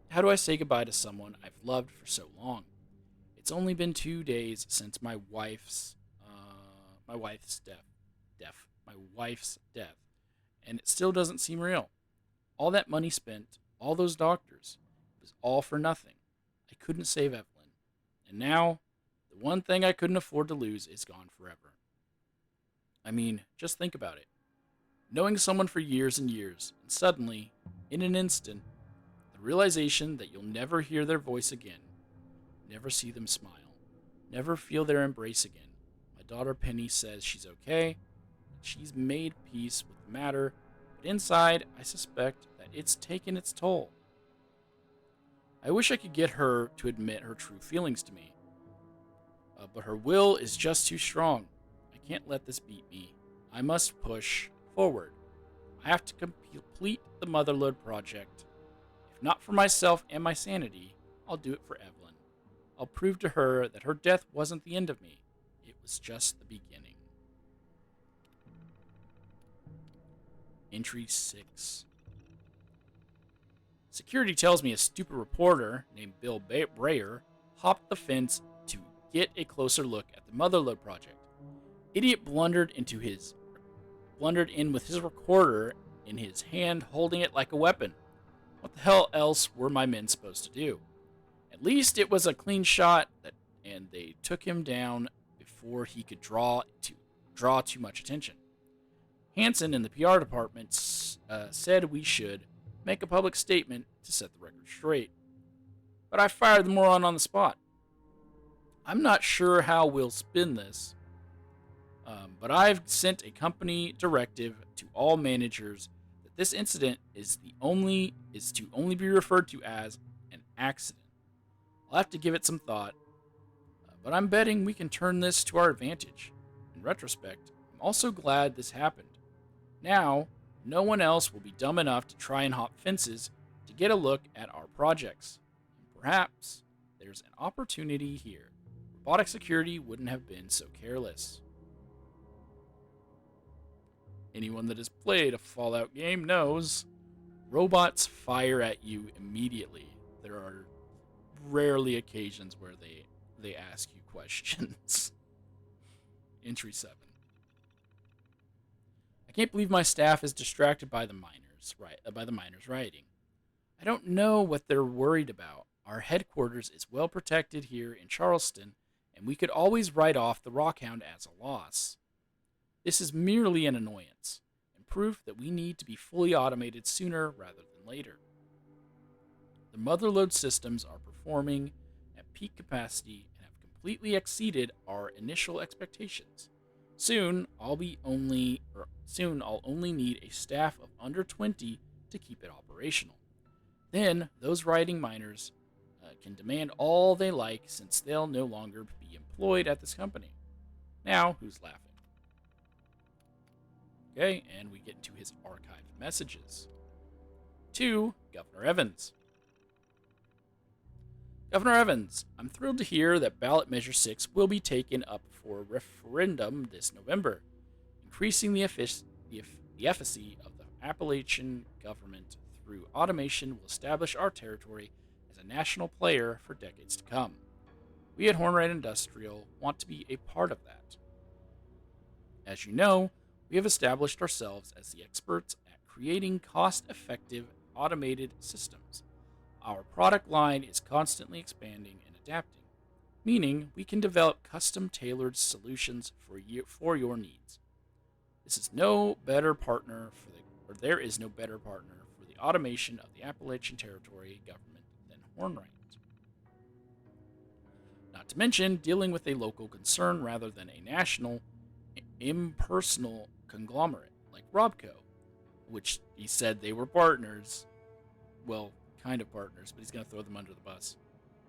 How do I say goodbye to someone I've loved for so long? It's only been 2 days since my wife's death, and it still doesn't seem real. All that money spent, all those doctors, it was all for nothing. I couldn't save Evelyn, and now the one thing I couldn't afford to lose is gone forever. I mean, just think about it. Knowing someone for years and years, and suddenly, in an instant, the realization that you'll never hear their voice again, never see them smile, never feel their embrace again. My daughter Penny says she's okay, that she's made peace with the matter, but inside, I suspect that it's taken its toll. I wish I could get her to admit her true feelings to me, but her will is just too strong. I can't let this beat me. I must push forward. I have to complete the Motherlode project. If not for myself and my sanity, I'll do it for Evelyn. I'll prove to her that her death wasn't the end of me. It was just the beginning. Entry 6. Security tells me a stupid reporter named Bill Brayer hopped the fence to get a closer look at the Motherlode project. Idiot blundered in with his recorder in his hand, holding it like a weapon. What the hell else were my men supposed to do? At least it was a clean shot, and they took him down before he could draw too much attention. Hansen in the PR department said we should make a public statement to set the record straight. But I fired the moron on the spot. I'm not sure how we'll spin this, but I've sent a company directive to all managers that this incident is to only be referred to as an accident. I'll have to give it some thought, but I'm betting we can turn this to our advantage. In retrospect, I'm also glad this happened. Now, no one else will be dumb enough to try and hop fences to get a look at our projects. And perhaps there's an opportunity here. Robotic security wouldn't have been so careless. Anyone that has played a Fallout game knows robots fire at you immediately. There are rarely occasions where they ask you questions. Entry 7. I can't believe my staff is distracted by the miners, rioting. I don't know what they're worried about. Our headquarters is well protected here in Charleston, and we could always write off the Rockhound as a loss. This is merely an annoyance, and proof that we need to be fully automated sooner rather than later. The Motherlode systems are performing at peak capacity and have completely exceeded our initial expectations. Soon I'll only need a staff of under 20 to keep it operational. Then those rioting miners can demand all they like since they'll no longer be employed at this company. Now, who's laughing? Okay, and we get into his archived messages. To Governor Evans. Governor Evans, I'm thrilled to hear that ballot measure 6 will be taken up for referendum this November. Increasing the efficacy of the Appalachian government through automation will establish our territory as a national player for decades to come. We at Hornwright Industrial want to be a part of that. As you know, we have established ourselves as the experts at creating cost-effective automated systems. Our product line is constantly expanding and adapting, meaning we can develop custom-tailored solutions for your needs. There is no better partner for the automation of the Appalachian Territory government than Hornwright. Not to mention dealing with a local concern rather than a national, impersonal conglomerate like Robco, which he said they were partners. Well, kind of partners, but he's going to throw them under the bus.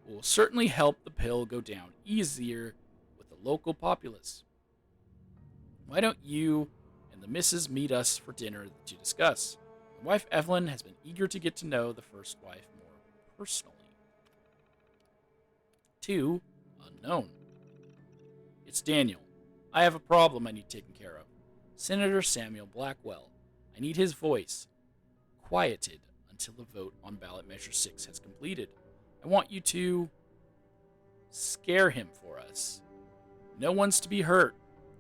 Will certainly help the pill go down easier with the local populace. Why don't you and the missus meet us for dinner to discuss? My wife Evelyn has been eager to get to know the first wife more personally. 2. Unknown. It's Daniel. I have a problem I need taken care of. Senator Samuel Blackwell. I need his voice quieted until the vote on ballot measure 6 has completed. I want you to scare him for us. No one's to be hurt.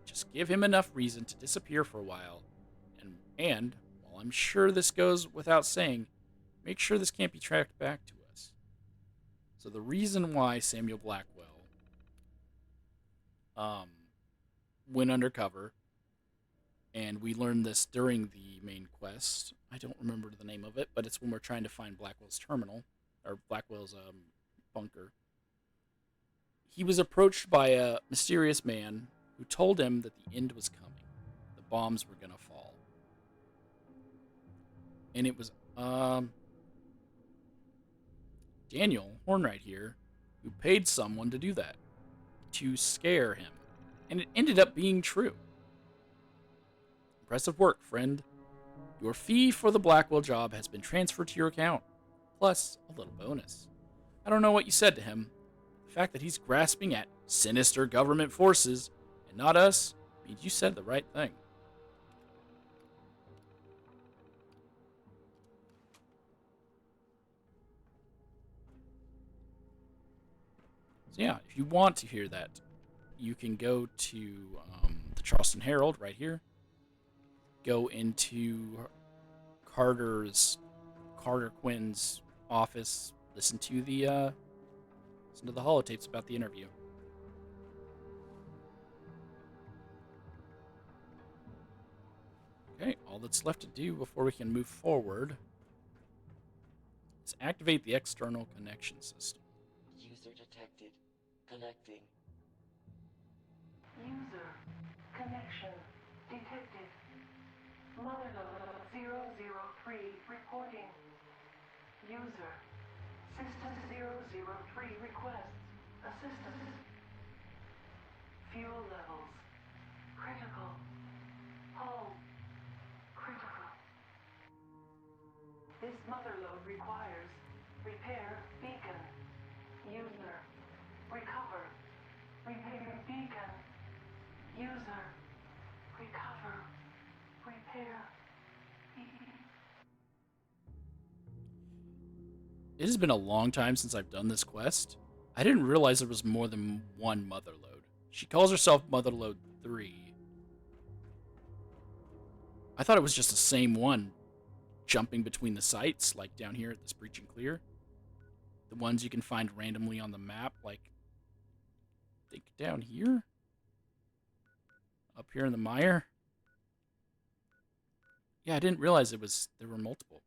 Just give him enough reason to disappear for a while. And while I'm sure this goes without saying, make sure this can't be tracked back to us. So the reason why Samuel Blackwell went undercover, and we learned this during the main quest. I don't remember the name of it, but it's when we're trying to find Blackwell's terminal, or Blackwell's bunker. He was approached by a mysterious man who told him that the end was coming. The bombs were going to fall. And it was Daniel Hornwright here who paid someone to do that, to scare him. And it ended up being true. Impressive work, friend. Your fee for the Blackwell job has been transferred to your account, plus a little bonus. I don't know what you said to him. The fact that he's grasping at sinister government forces and not us means you said the right thing. So yeah, if you want to hear that, you can go to the Charleston Herald right here. Go into Carter Quinn's office. Listen to the holotapes about the interview. Okay, all that's left to do before we can move forward is activate the external connection system. User detected. Connecting. User connection detected. Motherlode 003 reporting. User System 003 requests assistance. Fuel levels critical. Hull critical. This Motherlode requires repair beacon. User recover. Repair beacon. User recover. Repair beacon. It has been a long time since I've done this quest. I didn't realize there was more than one Motherlode. She calls herself Motherlode 3. I thought it was just the same one jumping between the sites, like down here at this Breach and Clear. The ones you can find randomly on the map, like, I think down here? Up here in the mire? Yeah, I didn't realize there were multiple.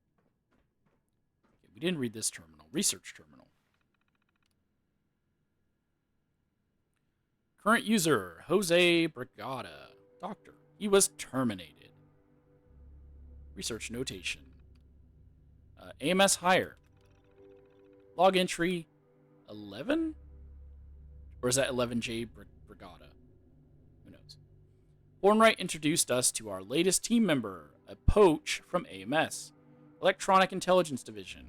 Okay, we didn't read this terminal. Research terminal. Current user, Jose Brigada. Doctor. He was terminated. Research notation. AMS hire. Log entry 11? Or is that 11J Brigada? Who knows? Hornwright introduced us to our latest team member, a poach from AMS, Electronic Intelligence Division.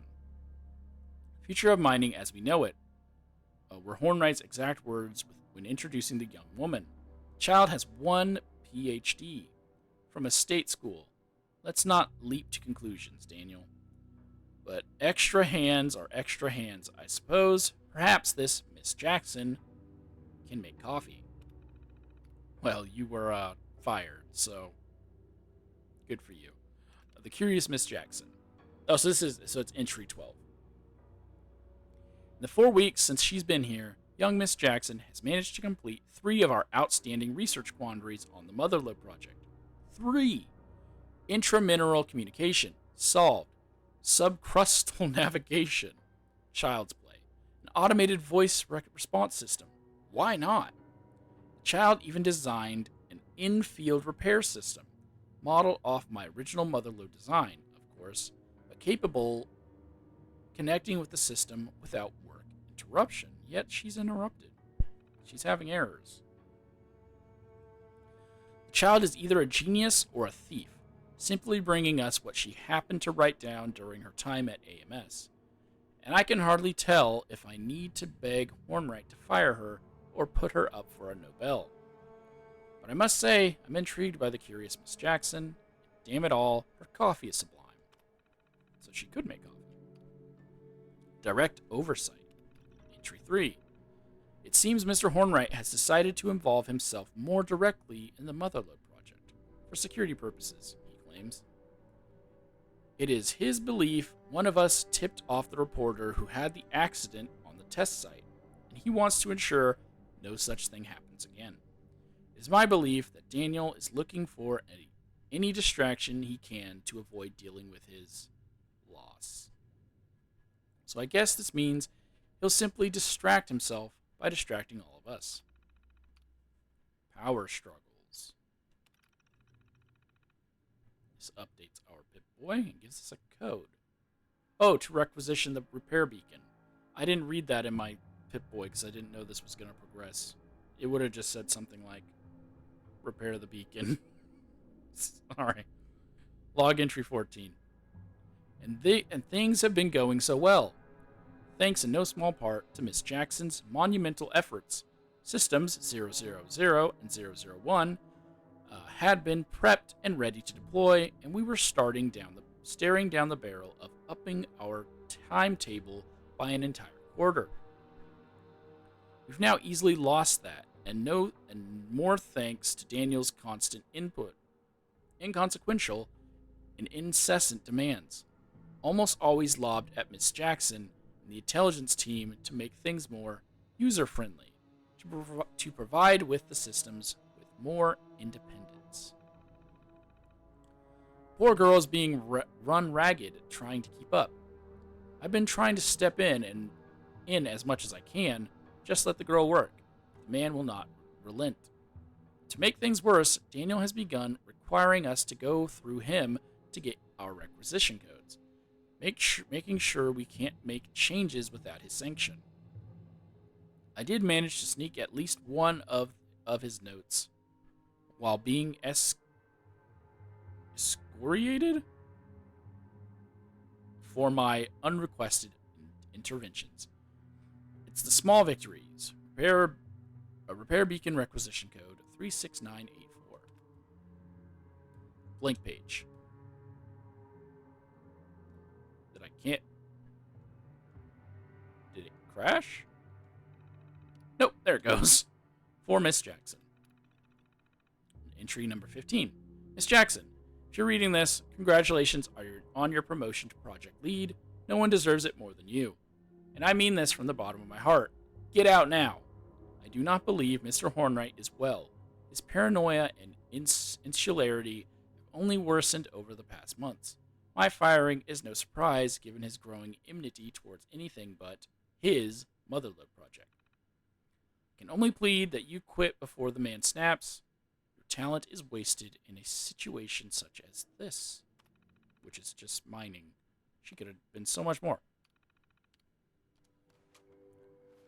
Future of mining as we know it, were Hornwright's exact words when introducing the young woman. The child has 1 PhD from a state school. Let's not leap to conclusions, Daniel. But extra hands are extra hands, I suppose. Perhaps this Miss Jackson can make coffee. Well, you were fired, so good for you. The Curious Miss Jackson. Oh, so it's entry 12. In the 4 weeks since she's been here, young Miss Jackson has managed to complete 3 of our outstanding research quandaries on the Motherlode project. 3! Intramineral communication, solved. Subcrustal navigation, child's play. An automated voice response system. Why not? The child even designed an in-field repair system, modeled off my original Motherlode design, of course, but capable connecting with the system without work interruption. Yet she's interrupted. She's having errors. The child is either a genius or a thief, simply bringing us what she happened to write down during her time at AMS. And I can hardly tell if I need to beg Hornwright to fire her or put her up for a Nobel. But I must say, I'm intrigued by the Curious Miss Jackson. Damn it all, her coffee is sublime. So she could make coffee. Direct oversight. Entry 3. It seems Mr. Hornwright has decided to involve himself more directly in the Motherlode project, for security purposes, he claims. It is his belief one of us tipped off the reporter who had the accident on the test site, and he wants to ensure no such thing happens again. It is my belief that Daniel is looking for any distraction he can to avoid dealing with his loss. So I guess this means he'll simply distract himself by distracting all of us. Power struggles. This updates our Pip-Boy and gives us a code. Oh, to requisition the repair beacon. I didn't read that in my Pip-Boy because I didn't know this was going to progress. It would have just said something like, repair the beacon. Alright. Log entry 14. And things have been going so well. Thanks in no small part to Miss Jackson's monumental efforts. Systems 000 and 001 had been prepped and ready to deploy, and we were staring down the barrel of upping our timetable by an entire quarter. We've now easily lost that, and more thanks to Daniel's constant input, inconsequential and incessant demands, almost always lobbed at Miss Jackson and the intelligence team to make things more user-friendly, to provide with the systems with more independence. Poor girl is being run ragged trying to keep up. I've been trying to step in as much as I can, just let the girl work. The man will not relent. To make things worse, Daniel has begun requiring us to go through him to get our requisition codes, making sure we can't make changes without his sanction. I did manage to sneak at least one of his notes while being excoriated for my unrequested interventions. It's the small victories. Repair beacon requisition code 36984. Blank page. Did it crash? Nope, there it goes. For Miss Jackson. Entry number 15. Miss Jackson, if you're reading this, congratulations on your promotion to Project Lead. No one deserves it more than you. And I mean this from the bottom of my heart. Get out now. I do not believe Mr. Hornwright is well. His paranoia and insularity have only worsened over the past months. My firing is no surprise given his growing enmity towards anything but his Motherlode project. I can only plead that you quit before the man snaps. Your talent is wasted in a situation such as this, which is just mining. She could have been so much more.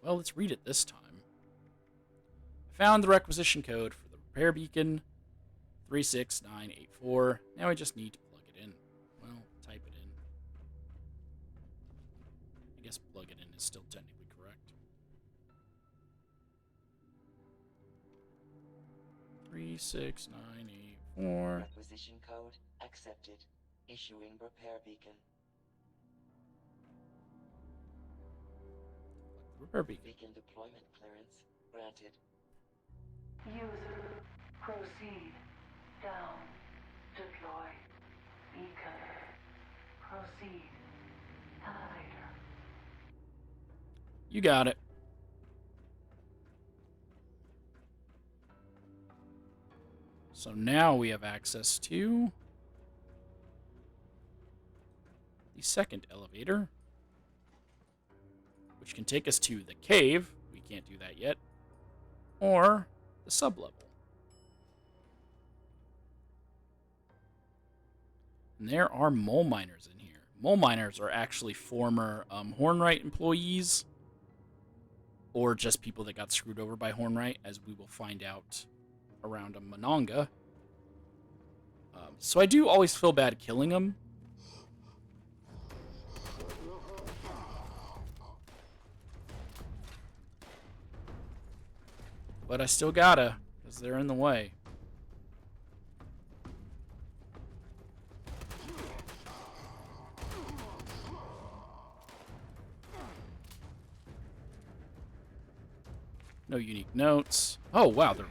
Well, let's read it this time. I found the requisition code for the repair beacon, 36984. Now I just need to plug it in. Well, type it in. I guess plug it in is still technically correct. 36984. Requisition code accepted. Issuing repair beacon. Repair beacon. Beacon deployment clearance granted. User, proceed. Down. Deploy. Beacon. Proceed. Elevator. You got it. So now we have access to the second elevator, which can take us to the cave. We can't do that yet. Or the sublevel. And there are mole miners in here. Mole miners are actually former Hornwright employees, or just people that got screwed over by Hornwright, as we will find out around Monongah. So I do always feel bad killing them. But I still gotta, because they're in the way. No unique notes. Oh, wow, there's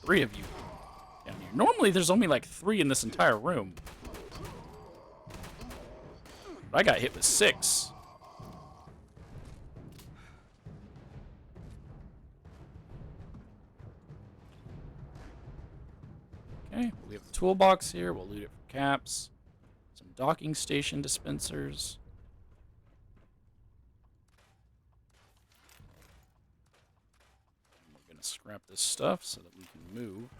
3 of you down here. Normally, there's only like 3 in this entire room. But I got hit with 6. Okay, we have a toolbox here. We'll loot it for caps. Some docking station dispensers. We're going to scrap this stuff so that we can move.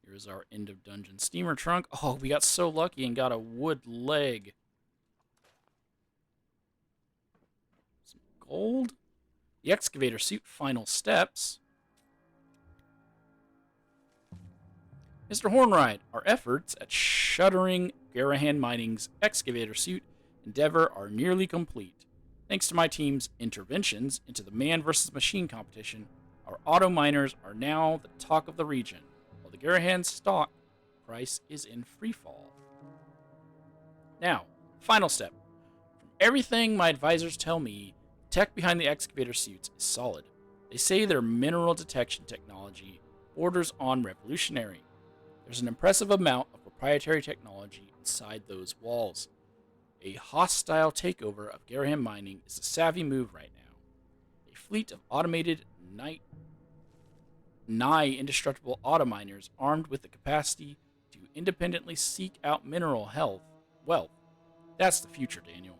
Here's our end of dungeon steamer trunk. Oh, we got so lucky and got a wood leg. Some gold. The excavator suit final steps. Mr. Hornwright, our efforts at shuttering Garahan Mining's excavator suit endeavor are nearly complete. Thanks to my team's interventions into the man versus machine competition, our auto miners are now the talk of the region, while the Garahan stock price is in freefall. Now, final step. From everything my advisors tell me, the tech behind the excavator suits is solid. They say their mineral detection technology borders on revolutionary. There's an impressive amount of proprietary technology inside those walls. A hostile takeover of Garahan Mining is a savvy move right now. A fleet of automated nigh indestructible auto miners armed with the capacity to independently seek out mineral wealth. That's the future, Daniel.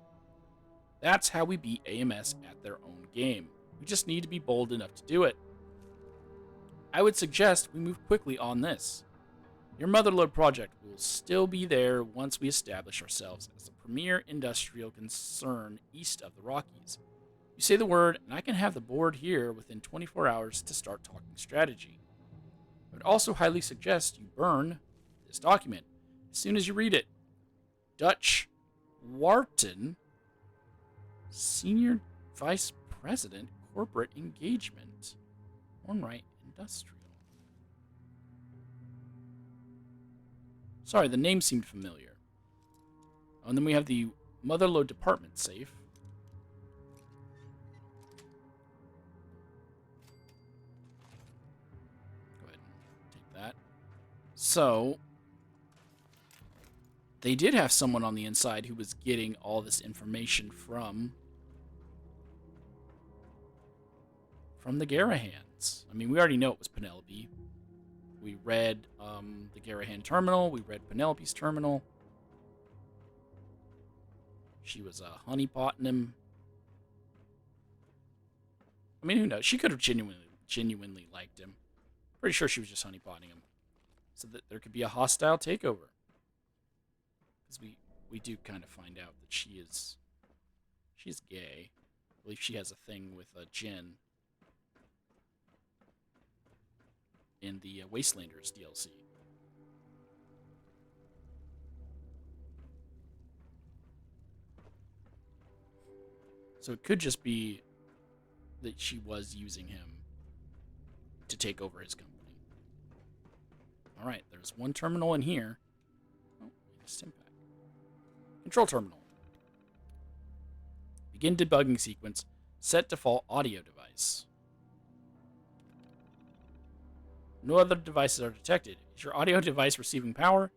That's how we beat AMS at their own game. We just need to be bold enough to do it. I would suggest we move quickly on this. Your Motherlode project will still be there once we establish ourselves as the premier industrial concern east of the Rockies. You say the word, and I can have the board here within 24 hours to start talking strategy. I would also highly suggest you burn this document as soon as you read it. Dutch Wharton, Senior Vice President, Corporate Engagement, Hornwright Industrial. Sorry, the name seemed familiar. Oh, and then we have the Motherlode department safe. So, they did have someone on the inside who was getting all this information from the Garahans. I mean, we already know it was Penelope. We read the Garahan terminal. We read Penelope's terminal. She was honeypotting him. I mean, who knows? She could have genuinely liked him. Pretty sure she was just honeypotting him, so that there could be a hostile takeover. Because we do kind of find out that she's gay. I believe she has a thing with Jin in the Wastelanders DLC. So it could just be that she was using him to take over his company. Alright, there's one terminal in here. Oh, Stimpack. Control terminal. Begin debugging sequence. Set default audio device. No other devices are detected. Is your audio device receiving power?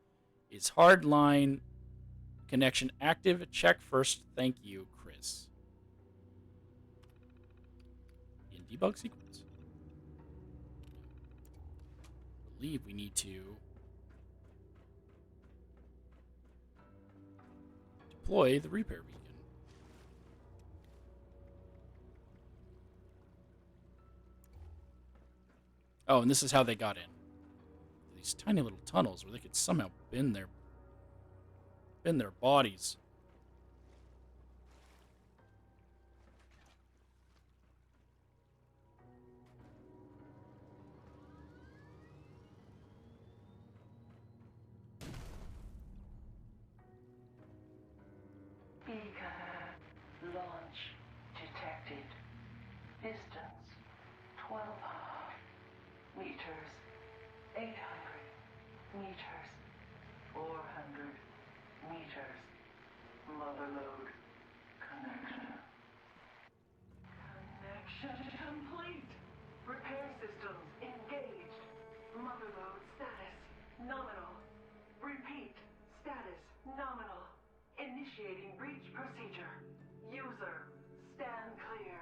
Is hardline connection active? Check first. Thank you, Chris. In debug sequence. I believe we need to deploy the repair beacon. Oh, and this is how they got in. These tiny little tunnels where they could somehow bend their bodies. Beacon launch detected. Distance 12 meters, 800 meters, 400 meters. Motherlode connection. Connection complete. Repair systems engaged. Motherlode status nominal. Repeat, status nominal. Initiating breach procedure. User, stand clear.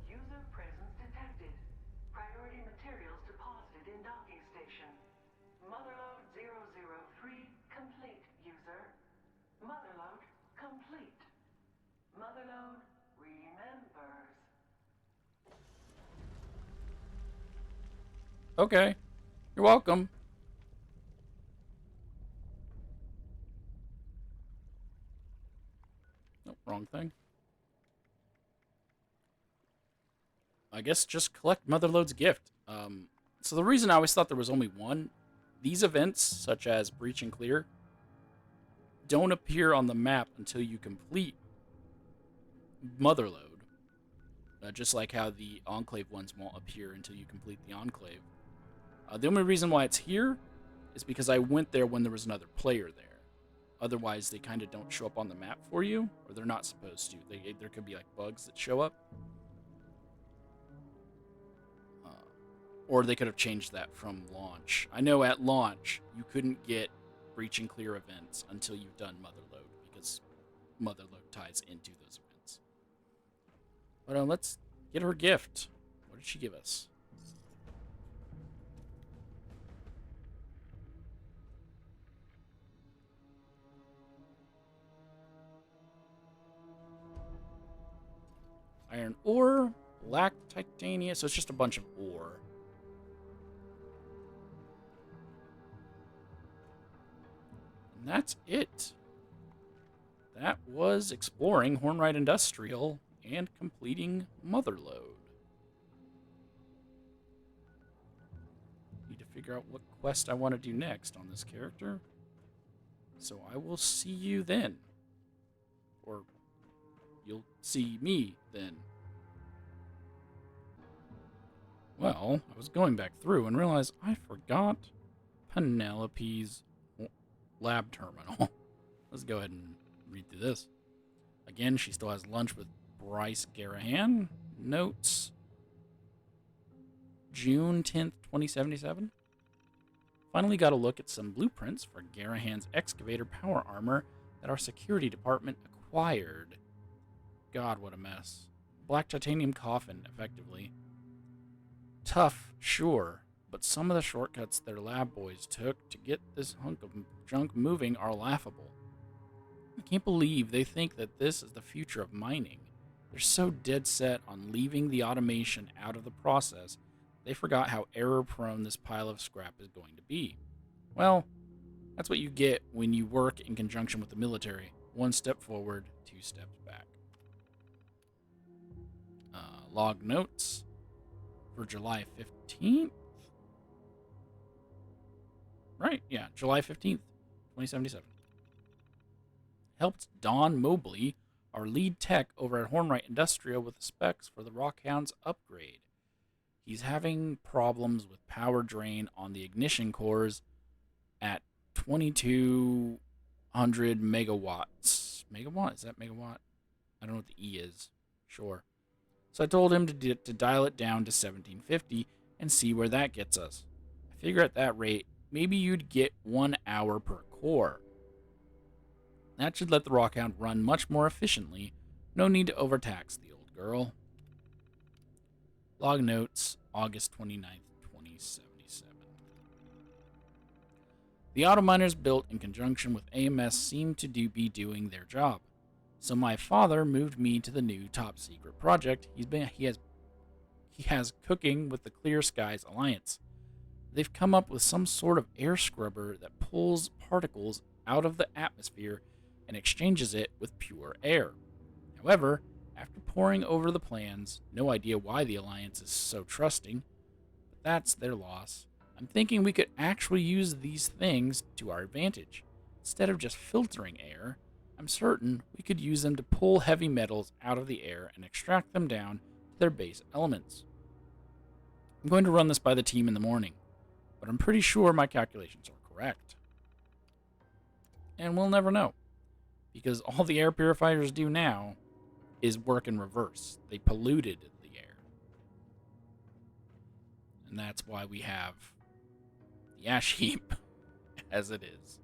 User presence detected. Priority materials deposited in docking station. Motherlode 003 complete, user. Motherlode complete. Motherlode remembers. Okay. You're welcome. Nope, wrong thing. I guess just collect Motherlode's gift. So the reason I always thought there was only one, these events, such as Breach and Clear, don't appear on the map until you complete Motherlode. Just like how the Enclave ones won't appear until you complete the Enclave. The only reason why it's here is because I went there when there was another player there. Otherwise, they kind of don't show up on the map for you, or they're not supposed to. There could be like bugs that show up. Or they could have changed that from launch. I know at launch, you couldn't get Breach and Clear events until you've done Motherlode, because Motherlode ties into those events. But let's get her gift. What did she give us? Iron ore, black titania, so it's just a bunch of ore. And that's it. That was exploring Hornwright Industrial and completing Motherlode. Need to figure out what quest I want to do next on this character. So I will see you then. Or you'll see me then. Well, I was going back through and realized I forgot Penelope's lab terminal. Let's go ahead and read through this. Again, she still has lunch with Bryce Garahan. Notes. June 10th, 2077. Finally got a look at some blueprints for Garahan's excavator power armor that our security department acquired. God, what a mess. Black titanium coffin, effectively. Tough, sure, but some of the shortcuts their lab boys took to get this hunk of junk moving are laughable. I can't believe they think that this is the future of mining. They're so dead set on leaving the automation out of the process, they forgot how error-prone this pile of scrap is going to be. Well, that's what you get when you work in conjunction with the military. 1 step forward, 2 steps back. Log notes for July 15th. Right, yeah, July 15th, 2077. Helped Don Mobley, our lead tech over at Hornwright Industrial, with the specs for the Rockhound's upgrade. He's having problems with power drain on the ignition cores at 2200 megawatts. Megawatt? Is that megawatt? I don't know what the E is. Sure. So I told him to dial it down to 1750 and see where that gets us. I figure at that rate, maybe you'd get 1 hour per core. That should let the Rockhound run much more efficiently. No need to overtax the old girl. Log notes, August 29th, 2077. The auto miners built in conjunction with AMS seem to be doing their job. So my father moved me to the new top secret project he has cooking with the Clear Skies Alliance. They've come up with some sort of air scrubber that pulls particles out of the atmosphere and exchanges it with pure air. However, after poring over the plans, no idea why the Alliance is so trusting, but that's their loss. I'm thinking we could actually use these things to our advantage. Instead of just filtering air, I'm certain we could use them to pull heavy metals out of the air and extract them down to their base elements. I'm going to run this by the team in the morning, but I'm pretty sure my calculations are correct. And we'll never know, because all the air purifiers do now is work in reverse. They polluted the air. And that's why we have the ash heap as it is.